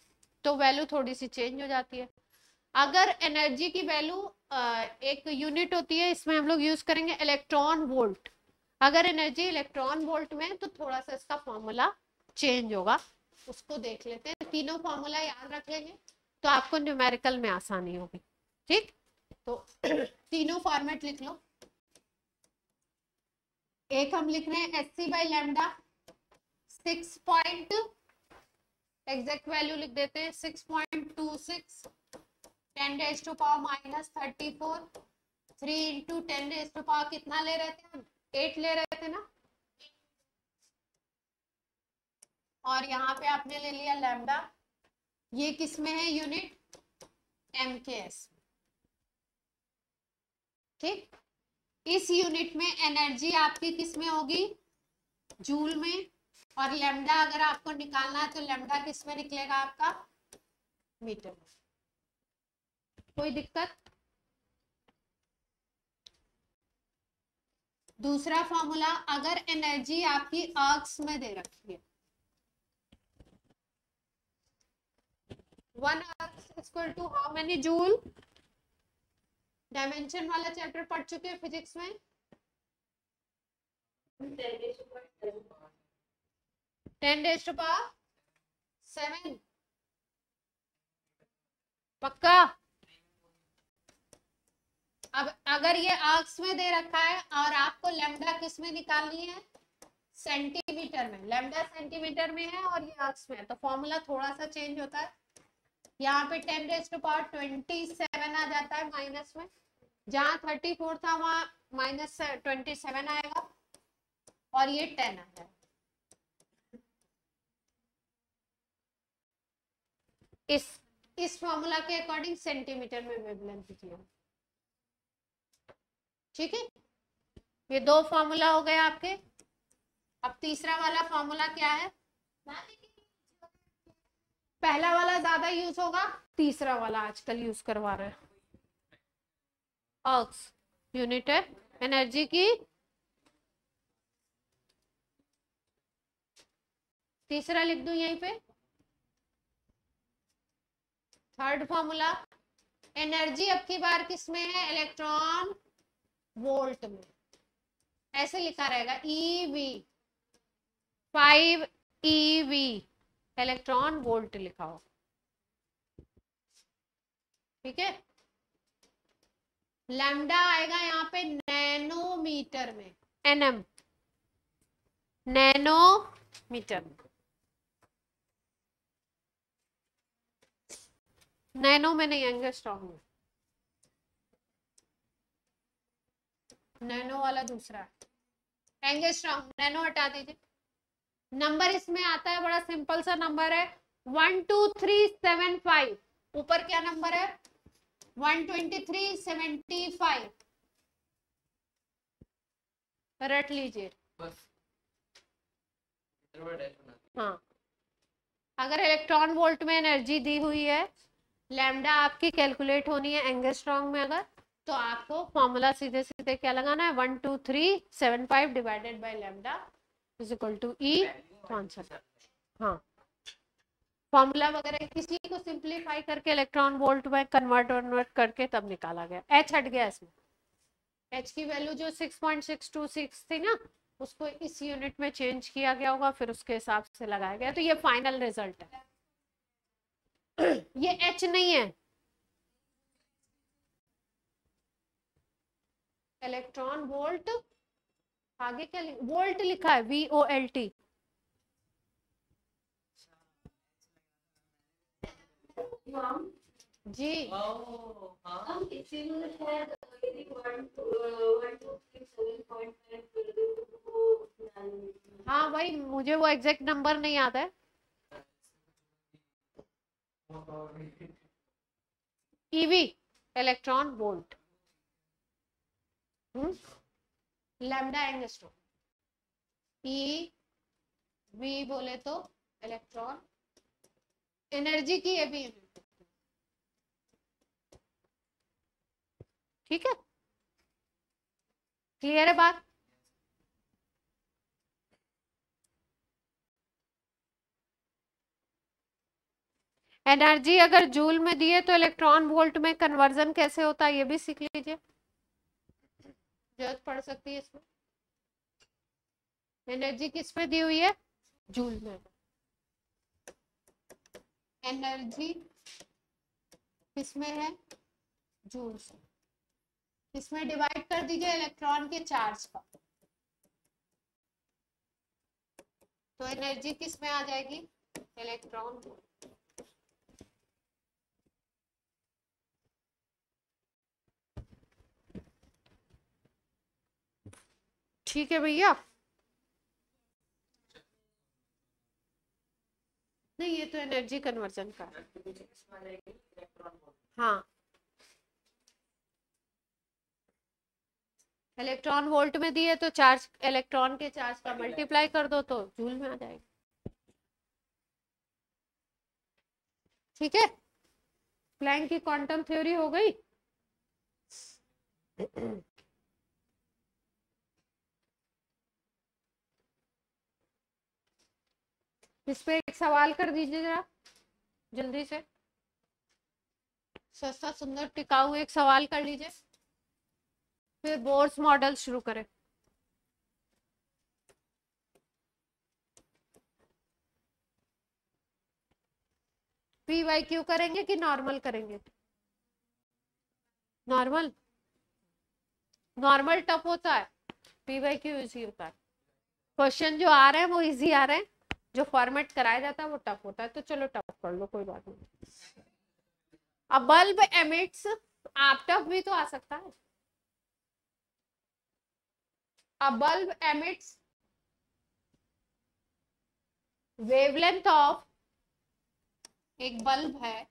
तो वैल्यू थोड़ी सी चेंज हो जाती है। अगर एनर्जी की वैल्यू एक यूनिट होती है, इसमें हम लोग यूज करेंगे इलेक्ट्रॉन वोल्ट, अगर एनर्जी इलेक्ट्रॉन वोल्ट में तो थोड़ा सा इसका फॉर्मूला चेंज होगा, उसको देख लेते हैं, तीनों फॉर्मूला याद रख लेंगे तो आपको न्यूमेरिकल में आसानी होगी। ठीक, तो तीनों फॉर्मेट लिख लो, एक हम लिख रहे हैं H C by lambda 6 point, exact value लिख देते हैं 6.26 10 raise to power minus 34, 3 into 10 raise to power कितना ले रहे थे हम, 8 ले रहे थे ना, और यहाँ पे आपने ले लिया लैम्डा, ये किस में है यूनिट, एमकेएस। ठीक, इस यूनिट में एनर्जी आपकी किस में होगी, जूल में, और लैम्डा अगर आपको निकालना है तो लैम्डा किस में निकलेगा आपका, मीटर में। कोई दिक्कत, दूसरा फॉर्मूला, अगर एनर्जी आपकी आर्क्स में दे रखी है, 1 arc equal to how many joule, dimension वाला चैप्टर पढ़ चुके हैं फिजिक्स में, 10 रेज़ टू पावर 7, पक्का। अब अगर ये आर्क्स में दे रखा है और आपको लैम्डा किस में निकालनी है, सेंटीमीटर में, लैम्डा सेंटीमीटर में है और ये आर्क्स में है, तो फॉर्मूला थोड़ा सा चेंज होता है, यहाँ पे 10 रेज़ टू पावर 27 आ जाता है माइनस में, जहां 34 था वहां माइनस 27 आएगा और ये 10 आ जाएगा। इस फॉर्मूला के अकॉर्डिंग सेंटीमीटर में वेवलेंथ किया। ठीक है, ये दो फॉर्मूला हो गए आपके। अब तीसरा वाला फॉर्मूला क्या है, पहला वाला ज्यादा यूज होगा, तीसरा वाला आजकल यूज करवा रहे हैं, अर्क्स यूनिट है एनर्जी की, तीसरा लिख दूं यहीं पे, थर्ड फॉर्मूला, एनर्जी अब की बार किस में है, इलेक्ट्रॉन वोल्ट में, ऐसे लिखा रहेगा EV 5 EV इलेक्ट्रॉन वोल्ट लिखा हो। ठीक है, लैम्डा आएगा यहाँ पे नैनोमीटर में, एनएम, नैनोमीटर में, नैनो में नहीं, एंगस्ट्रॉम में, नैनो वाला दूसरा है, एंगस्ट्रॉम, नैनो हटा दीजिए। नंबर इसमें आता है, बड़ा सिंपल सा नंबर है 12375, ऊपर क्या नंबर है 12375, रट लीजिए बस हाँ। अगर इलेक्ट्रॉन वोल्ट में एनर्जी दी हुई है, लैम्डा आपकी कैलकुलेट होनी है एंगस्ट्रॉम में, अगर तो आपको फॉर्मूला सीधे सीधे क्या लगाना है 12375 divided by lambda is equal to E constant. हाँ, फॉर्मूला वगैरह किसी को सिंप्लीफाई करके इलेक्ट्रॉन वोल्ट में कन्वर्ट करके तब निकाला गया। एच हट गया इसमें, एच की वैल्यू जो 6.626 थी ना, उसको इस यूनिट में चेंज किया गया होगा, फिर उसके हिसाब से लगाया गया, तो ये फाइनल रिजल्ट है। ये एच नहीं है, इलेक्ट्रॉन वोल्ट, आगे क्या वोल्ट लिखा है, VOLT। जी हाँ इसीलिए शायद हाँ भाई, मुझे वो एग्जैक्ट नंबर नहीं याद है। EV, electron volt, lambda angstrom, E V बोले तो इलेक्ट्रॉन एनर्जी की, ये भी यूनिट, ठीक है, क्लियर है बात। एनर्जी अगर जूल में दी है तो इलेक्ट्रॉन वोल्ट में कन्वर्जन कैसे होता है ये भी सीख लीजिए, जरूरत पड़ सकती है इसमें। एनर्जी किस में दी हुई है, जूल में, एनर्जी किसमें है, जूल से, इसमें डिवाइड कर दीजिए इलेक्ट्रॉन के चार्ज का, तो एनर्जी किस में आ जाएगी, इलेक्ट्रॉन। ठीक है भैया, नहीं ये तो एनर्जी कन्वर्जन का है। हाँ, इलेक्ट्रॉन वोल्ट में दिए तो चार्ज, इलेक्ट्रॉन के चार्ज का मल्टीप्लाई कर दो तो जूल में आ जाएगा, ठीक है। प्लैंक की क्वांटम थ्योरी हो गई। इस पे एक सवाल कर दीजिए जरा जल्दी से, सस्ता सुंदर टिकाऊ एक सवाल कर लीजिए, फिर बोर्स मॉडल शुरू करें। PYQ करेंगे कि नॉर्मल करेंगे, नॉर्मल, नॉर्मल टफ होता है, PYQ इजी होता है। क्वेश्चन जो आ रहे हैं वो इजी आ रहे हैं, जो फॉर्मेट कराया जाता है वो टफ होता है, तो चलो टफ कर लो, कोई बात नहीं। अब बल्ब एमिट्स, आप टफ भी तो आ सकता है। अब बल्ब एमिट्स वेवलेंथ ऑफ, एक बल्ब है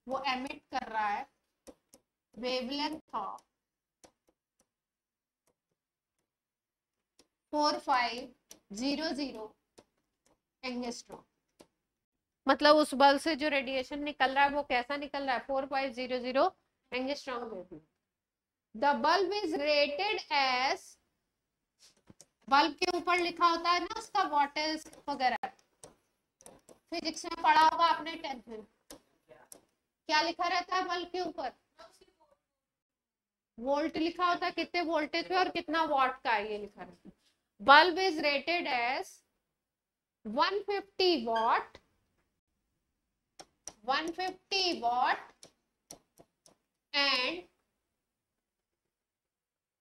वो एमिट कर रहा है वेवलेंथ ऑफ 4500 एंगस्ट्रॉम, मतलब उस बल्ब से जो रेडिएशन निकल रहा है वो कैसा निकल रहा है, 4500 angstrom wavelength. The bulb is rated as, bulb के ऊपर लिखा होता है ना उसका वॉटेज वगैरह, फिजिक्स में पढ़ा होगा आपने 10th में, क्या लिखा रहता है बल्ब के ऊपर, वोल्ट लिखा होता है, कितने वोल्टेज पे और कितना वॉट का है ये लिखा रहता है। Bulb is rated as 150 watt and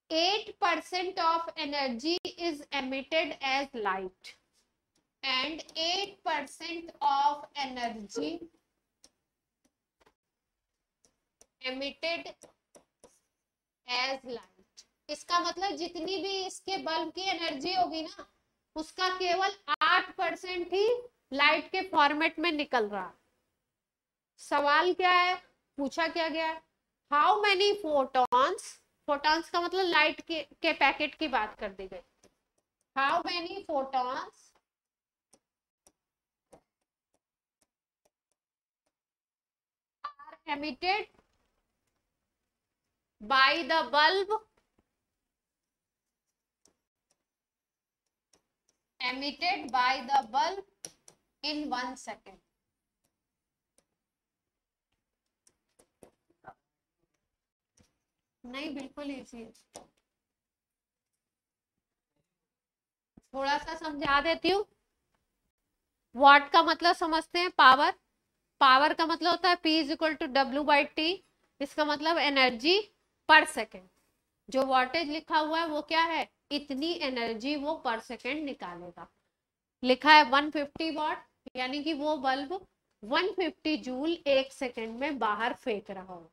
8% of energy is emitted as light, and 8% of energy emitted as light. इसका मतलब जितनी भी इसके बल्ब की एनर्जी होगी ना, उसका केवल 8% ही लाइट के फॉर्मेट में निकल रहा। सवाल क्या है, पूछा क्या गया है, हाउ मेनी फोटॉन्स, फोटॉन्स का मतलब लाइट के पैकेट की बात कर दी गई, how many photons are emitted by the bulb emitted by the bulb in 1 second. नहीं, बिल्कुल इजी है, थोड़ा सा समझा देती हूँ। वॉट का मतलब समझते हैं, पावर, पावर का मतलब होता है P is equal to W/T, इसका मतलब एनर्जी पर सेकेंड। जो वॉटेज लिखा हुआ है वो क्या है, इतनी एनर्जी वो पर सेकेंड निकालेगा। लिखा है 150 वॉट, यानी कि वो बल्ब 150 जूल 1 सेकेंड में बाहर फेंक रहा होगा।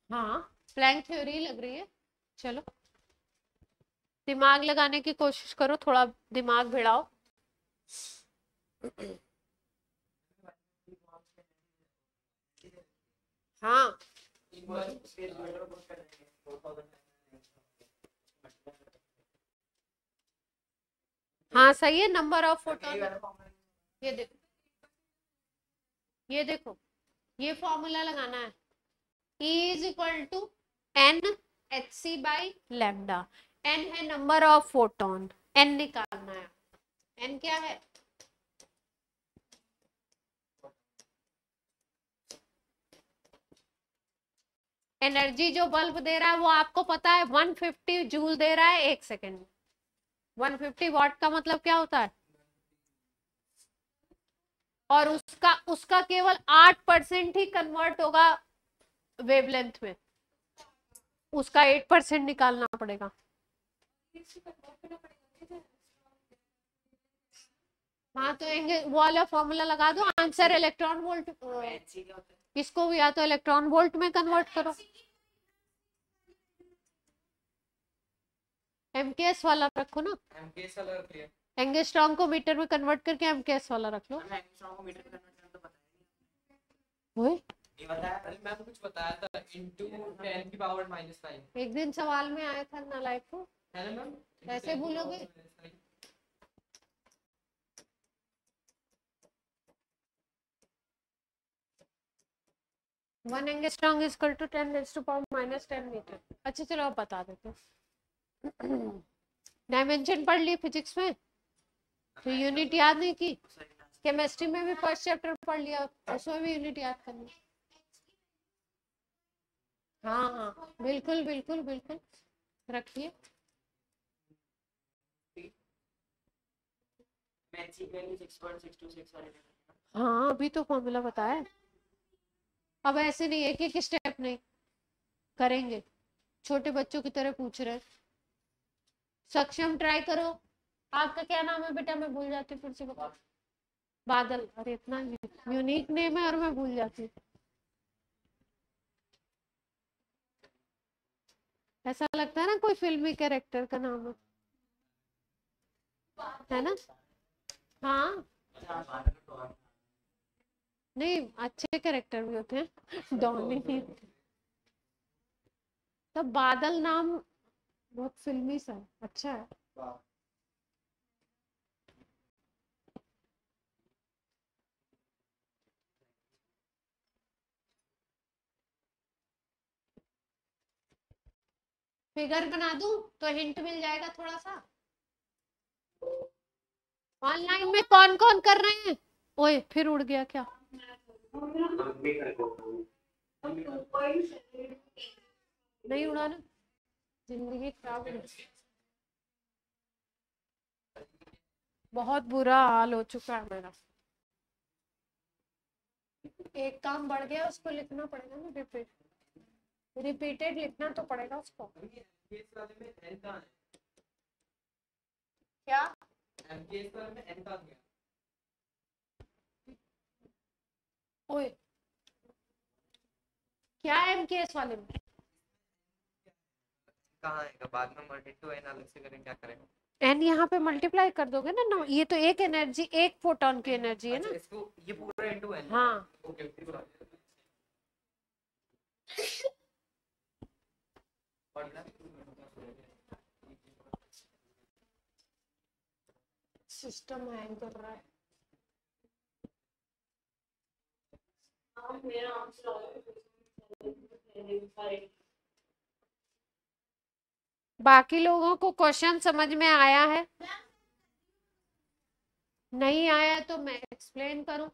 हाँ, प्लैंक थ्योरी लग रही है। चलो दिमाग लगाने की कोशिश करो, थोड़ा दिमाग भिड़ाओ। हाँ हाँ सही है, नंबर ऑफ फोटोन। ये देखो, ये देखो, ये फॉर्मूला लगाना है, E is equal to N HC by lambda. N है नंबर ऑफ फोटोन, एन निकालना है। एन क्या है, एनर्जी जो बल्ब दे रहा है वो आपको पता है 150 जूल दे रहा है 1 सेकेंड में। 150 वॉट का मतलब क्या होता है, और उसका केवल 8% ही कन्वर्ट होगा वेवलेंथ में, उसका 8% निकालना पड़ेगा। हाँ तो वो वाला फॉर्मूला लगा दो, आंसर इलेक्ट्रॉन वोल्ट, इसको भी या तो इलेक्ट्रॉन वोल्ट में कन्वर्ट करो। एमकेएस वाला रखो ना, एमकेएस वाला रख लिया, एंगस्ट्रॉम को मीटर में कन्वर्ट करके एमकेएस वाला रख लो। मैंने कुछ बताया था into 10 की पावर -5। एक दिन सवाल में आया था नालायक को, है ना मैम, ऐसे भूलोगे। 1 angstrom is equal to 10 raised to power -10 metre. अच्छा चलो अब बता देते हैं। डायमेंशन पढ़ ली फिजिक्स में, तो यूनिट याद नहीं की, केमिस्ट्री में भी फर्स्ट चैप्टर पढ़ लिया, उसमें भी यूनिट याद करनी। हाँ हाँ बिल्कुल बिल्कुल बिल्कुल, रखिए। हाँ अभी तो फॉर्मूला बताया, अब ऐसे नहीं एक एक स्टेप नहीं करेंगे, छोटे बच्चों की तरह पूछ रहे। सक्षम ट्राई करो, आपका क्या नाम है बेटा, मैं भूल जाती फिर से बता। बादल, अरे इतना यूनिक नेम है और मैं भूल जाती। ऐसा लगता है ना कोई फिल्मी कैरेक्टर का नाम है ना। हाँ नहीं, अच्छे कैरेक्टर भी होते हैं, डॉन नहीं। तब बादल नाम बहुत फिल्मी सा है, अच्छा है। फिगर बना दूं तो हिंट मिल जाएगा थोड़ा सा। ऑनलाइन में कौन कौन कर रहे हैं, ओए फिर उड़ गया क्या, नहीं उड़ा ना, जिंदगी खराब है, बहुत बुरा हाल हो चुका है मेरा। एक काम बढ़ गया, उसको लिखना पड़ेगा ना, रिपीटेड लिखना तो पड़ेगा उसको। केस वाले में n कहाँ है? क्या केस वाले में n कहाँ गया? ओए, क्या है केस वाले में? कहाँ आएगा बाद में? मल्टी टू n अलग से करें, क्या करेंगे? एन यहाँ पे मल्टीप्लाई कर दोगे ना, ना ये तो एक एनर्जी, एक फोटोन की एनर्जी है ना। अच्छा, इसको ये पूरा इनटू n। हाँ ओके पूरा। सिस्टम हैंग कर रहा है। बाकी लोगों को क्वेश्चन समझ में आया है? नहीं आया तो मैं एक्सप्लेन करूं,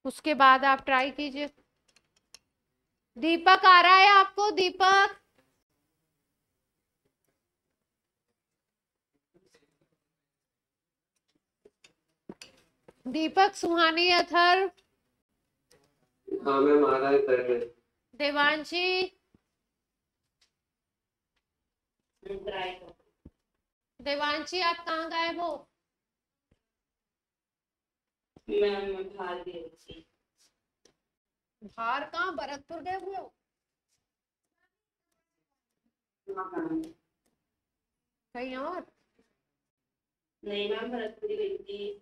उसके बाद आप ट्राई कीजिए। दीपक आ रहा है आपको? दीपक, दीपक, सुहानी, अथर, हाँ मैम आ रहा है कर रहे। देवांशी, देवांशी आप कहाँ गायब हो? बाहर कहाँ, भरतपुर गए हुए हो? कहीं और? नहीं मैम, भरतपुर गई थी।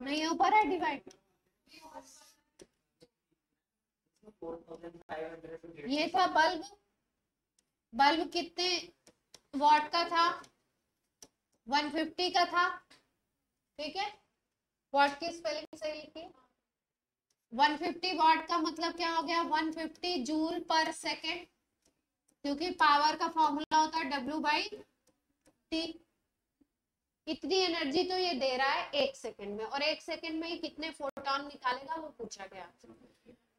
नहीं हो पा रहा है डिवाइड। ये था बल्ब, बल्ब कितने वॉट का था? 150 का था, ठीक है। वॉट की स्पेलिंग सही लिखी। 150 वॉट का मतलब क्या हो गया? 150 जूल पर सेकेंड, क्योंकि पावर का फॉर्मूला होता है W/T। इतनी एनर्जी तो ये दे रहा है 1 सेकेंड में, और 1 सेकेंड में ही कितने फोटोन निकालेगा वो पूछा गया।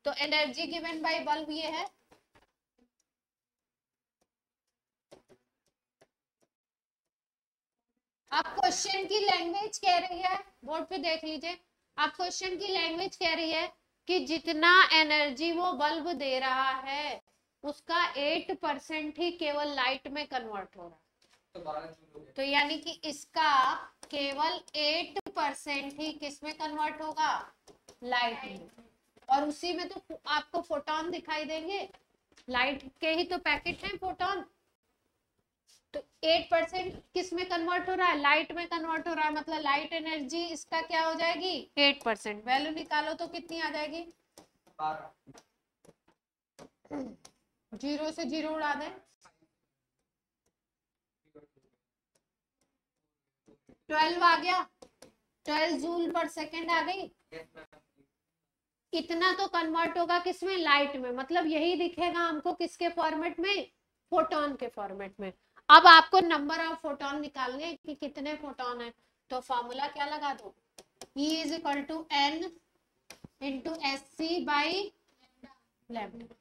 तो एनर्जी गिवन बाय बल्ब ये है। आप क्वेश्चन की लैंग्वेज कह रही है, बोर्ड पे देख लीजिए, आप क्वेश्चन की लैंग्वेज कह रही है कि जितना एनर्जी वो बल्ब दे रहा है उसका 8% ही केवल लाइट में कन्वर्ट हो रहा है। तो यानी कि इसका केवल 8% ही किस में कन्वर्ट होगा? लाइट में। और उसी में तो आपको फोटोन दिखाई देंगे, लाइट के ही तो पैकेट हैं फोटोन। तो 8% किस में कन्वर्ट हो रहा है? लाइट में कन्वर्ट हो रहा है, मतलब लाइट एनर्जी इसका क्या हो जाएगी? 8%। वैल्यू निकालो तो कितनी आ जाएगी? 0 से 0 उड़ा दें, 12 आ गया, 12 जूल पर सेकेंड आ गई। इतना तो कन्वर्ट होगा किसमें? लाइट में। मतलब यही दिखेगा हमको किसके फॉर्मेट में? फोटोन के फॉर्मेट में। अब आपको नंबर ऑफ फोटोन निकालने कि कितने फोटोन है, तो फॉर्मूला क्या लगा दो? E is equal to n into SC by lambda.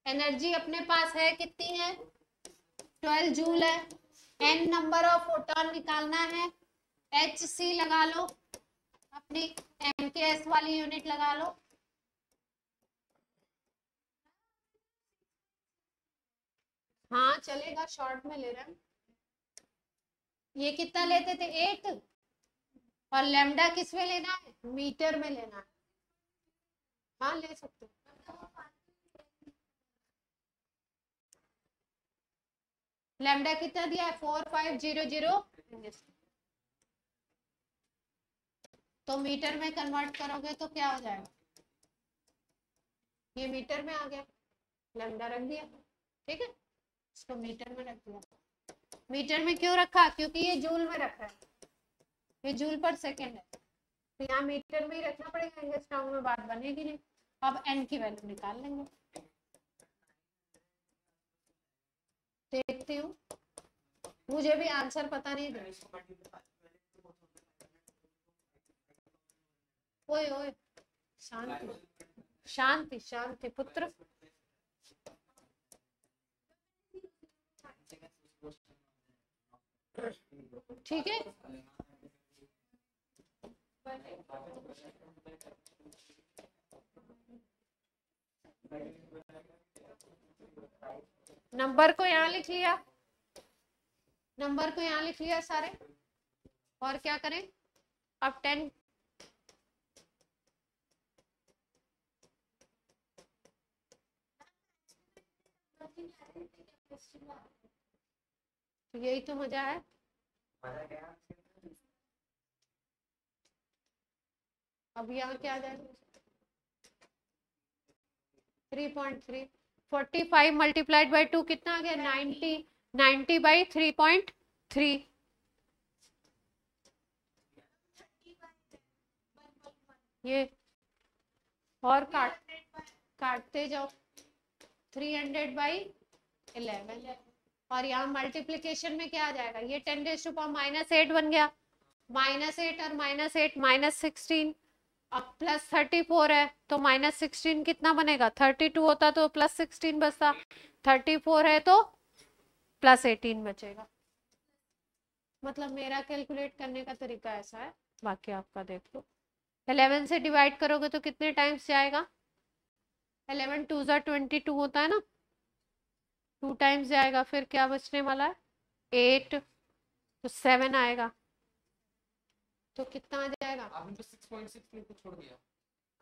Energy अपने पास है कितनी है? 12 जूल है। n नंबर ऑफ फोटोन निकालना है, HC लगा लो, अपनी MKS वाली यूनिट लगा लो। हाँ चलेगा, शॉर्ट में ले रहे हैं। ये कितना लेते थे? 8। और लैम्डा किस में लेना है? मीटर में लेना है। हाँ ले सकते हो। लैम्डा कितना दिया है? 4500। तो मीटर में कन्वर्ट करोगे तो क्या हो जाएगा? ये मीटर में आ गया, लैम्डा रख दिया, ठीक है, इसको मीटर में रख दिया। मीटर में क्यों रखा? क्योंकि ये जूल में रखा है, ये जूल पर सेकेंड है, तो यहाँ मीटर में ही रखना पड़ेगा, एंगस्ट्रॉम में बात बनेगी नहीं। अब n की वैल्यू निकाल लेंगे। देखती हूँ, मुझे भी आंसर पता नहीं था। ओए ओए, शांति शांति शांति पुत्र। ठीक है, नंबर को यहाँ लिख लिया, नंबर को यहाँ लिख लिया सारे। और क्या करें अब 10 तो यही तो मजा है। अब यहाँ क्या आ जाएगा 3.3, 45 मल्टीप्लाइड बाई 2 कितना आ गया 90, 90 बाई 3.3। ये और काटते जाओ 300 बाई 11। और यहाँ मल्टीप्लीकेशन में क्या आ जाएगा, ये 10⁻⁻8 बन गया, -8 और -8 -16। अब +34 है तो -16 कितना बनेगा, 32 होता तो +16 बचता, 34 है तो +18 बचेगा। मतलब मेरा कैलकुलेट करने का तरीका ऐसा है, बाकी आपका देख लो। 11 से डिवाइड करोगे तो कितने टाइम्स जाएगा, 11 2 ज़ा 22 होता है ना, 2 टाइम्स जाएगा। फिर क्या बचने वाला है 8, तो 7 आएगा, तो कितना आ जाएगा। आपने तो 6.6 में कुछ छोड़ दिया।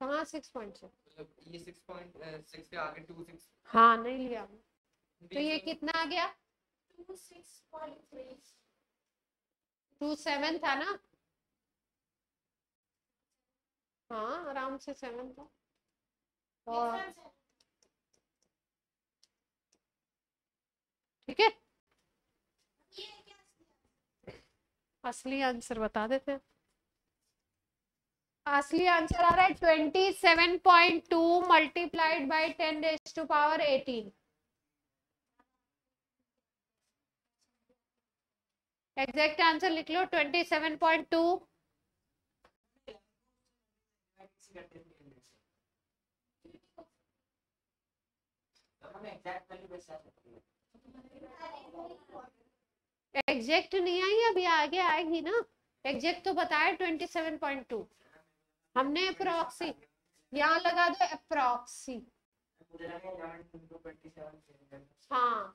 कहाँ 6.6, मतलब ये 6.6 के आगे 26। हाँ नहीं लिया, तो ये कितना आ गया 27 था ना, हाँ आराम से 7 था। और ठीक है, असली आंसर बता देते हैं। असली आंसर आ रहा है 27.2 मल्टीप्लाइड बाई 10⁻18। एग्जैक्ट आंसर लिख लो 27.2। एग्जैक्ट नहीं आई, अभी आगे आएगी ना। एग्जैक्ट तो बताया 27.2, हमने अप्रॉक्सी यहाँ लगा दो, अप्रॉक्सी। हाँ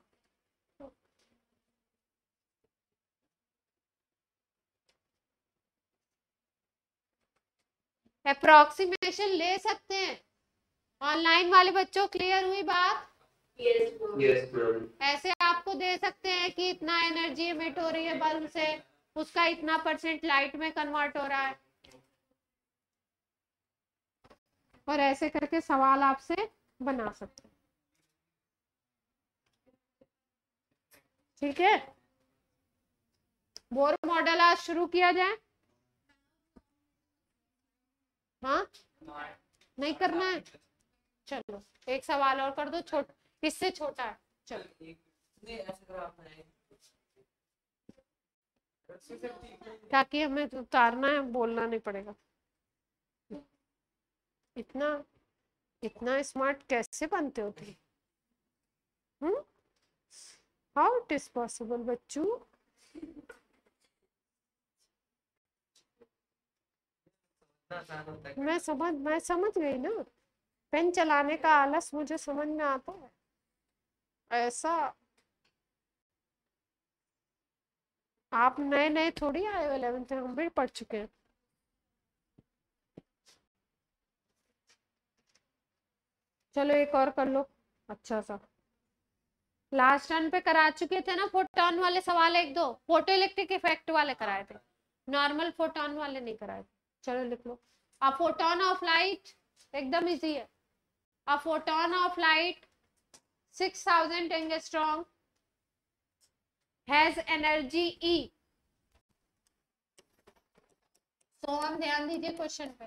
अप्रोक्सीमेशन ले सकते हैं। ऑनलाइन वाले बच्चों क्लियर हुई बात। यस ऐसे आपको दे सकते हैं कि इतना एनर्जी एमिट हो रही है बल्ब से, उसका इतना % लाइट में कन्वर्ट हो रहा है, और ऐसे करके सवाल आपसे बना सकते हैं। ठीक है, बोर मॉडल आज शुरू किया जाए। हाँ नहीं करना है, चलो एक सवाल और कर दो, इससे छोटा है। चलो ताकि हमें उतारना है, बोलना नहीं पड़ेगा। इतना इतना स्मार्ट कैसे बनते हो तुम, हाउ इट इज पॉसिबल बच्चों। मैं समझ गई ना, पेन चलाने का आलस मुझे समझ में आता है। ऐसा आप नए नए थोड़ी आए हो, 11th में हम भी पढ़ चुके हैं। चलो एक और कर लो अच्छा सा। लास्ट टर्न पे करा चुके थे ना फोटोन वाले सवाल, एक दो फोटो इलेक्ट्रिक इफेक्ट वाले कराए थे, नॉर्मल फोटोन वाले नहीं कराए थे। चलो लिख लो, अ फोटोन ऑफ लाइट, एकदम इजी है। A photon of light 6000 angstrom has energy E। तो हम ध्यान दीजिए क्वेश्चन पे,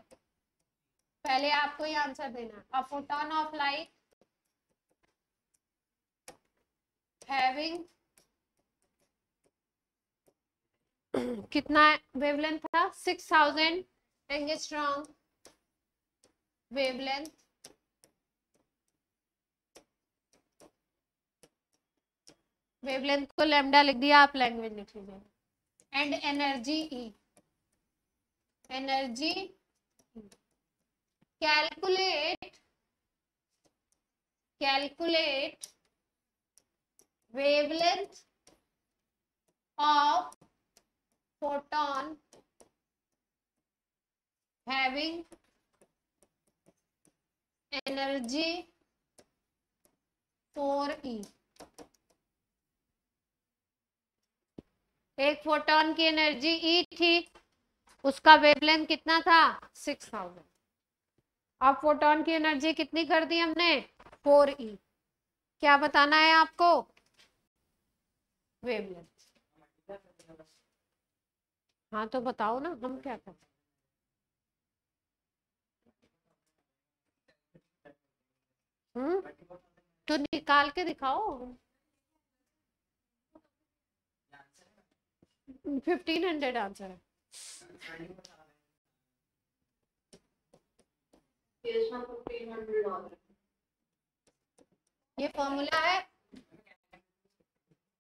पहले आपको ये आंसर देना है। A photon of light having कितना वेवलेंथ था 6000 एंगस्ट्रॉम वेवलेंथ वेवलेंथ को लैम्डा लिख दिया, आप लैंग्वेज लिख लीजिए। And energy E, energy calculate wavelength of photon having energy 4e। एक फोटोन की एनर्जी ई थी, उसका वेवलेंथ कितना था 6000। अब फोटोन की एनर्जी कितनी कर दी हमने 4e। क्या बताना है आपको वेवलेंथ। हाँ तो बताओ ना, हम क्या करें। तो निकाल के दिखाओ। 1500 आंसर है। ये फॉर्मूला है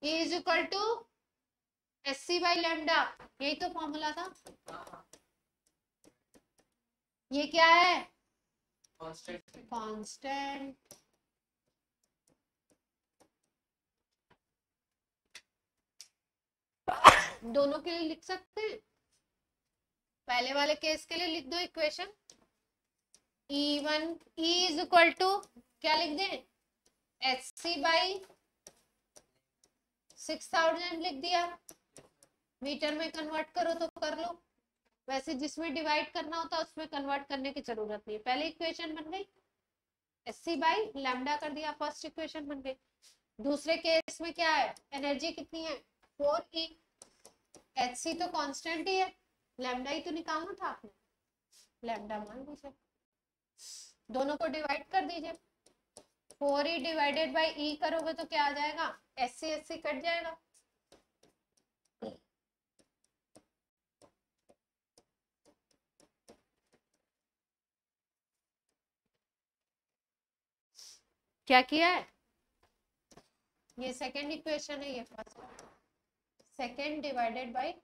E is equal to SC by lambda, यही तो फॉर्मूला था। ये क्या है कांस्टेंट। दोनों के लिए लिख सकते हैं। पहले वाले केस के लिए लिख दो equation, E1 E is equal to क्या लिख दें SC बाई 6000 लिख दिया। मीटर में कन्वर्ट करो तो कर लो, वैसे जिसमें डिवाइड करना होता है उसमें कन्वर्ट करने की जरूरत नहीं है। पहले इक्वेशन बन गई, SC बाई लैम्डा कर दिया, फर्स्ट इक्वेशन बन गई। दूसरे केस में क्या है, एनर्जी कितनी है 4e, HC तो कांस्टेंट ही है, लैम्डा ही तो निकालना था आपने, लैम्डा मान लीजिए। दोनों को डिवाइड कर दीजिए, 4e डिवाइडेड बाई e करोगे तो क्या आ जाएगा SC कट जाएगा। क्या किया है, ये सेकेंड इक्वेशन है, ये फर्स्ट, सेकेंड डिवाइडेड बाई,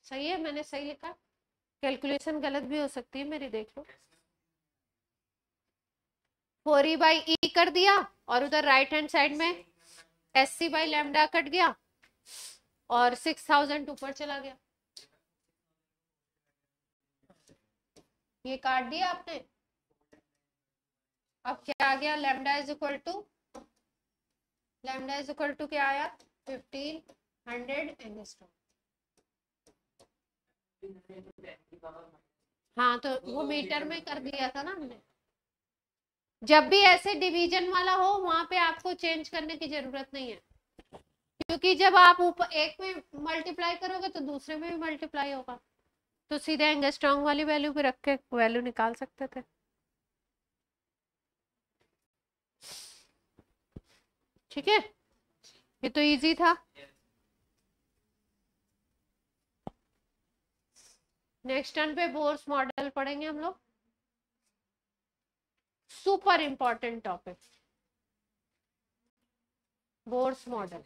सही है मैंने सही लिखा, कैलकुलेशन गलत भी हो सकती है मेरी, देख लो। 4e बाई ई कर दिया और उधर राइट हैंड साइड में SC बाई लैम्डा कट गया और 6000 ऊपर चला गया, ये काट दिया आपने। अब क्या आ गया, लैम्डा इज इक्वल टू क्या आया 1500 एंगस्ट्रॉम। हाँ तो वो मीटर में कर दिया था ना हमने। जब भी ऐसे डिवीजन वाला हो वहां पे आपको चेंज करने की जरूरत नहीं है, क्योंकि जब आप ऊपर एक में मल्टीप्लाई करोगे तो दूसरे में भी मल्टीप्लाई होगा, तो सीधे एंगस्ट्रॉम वाली वैल्यू पे रख के वैल्यू निकाल सकते थे। ठीक है, ये तो इजी था। नेक्स्ट टर्न पे बोर्स मॉडल पढ़ेंगे हम लोग, super important topic Bohr's model.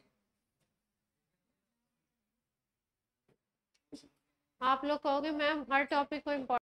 आप लोग कहोगे मैम हर टॉपिक को इम्पोर्टेंट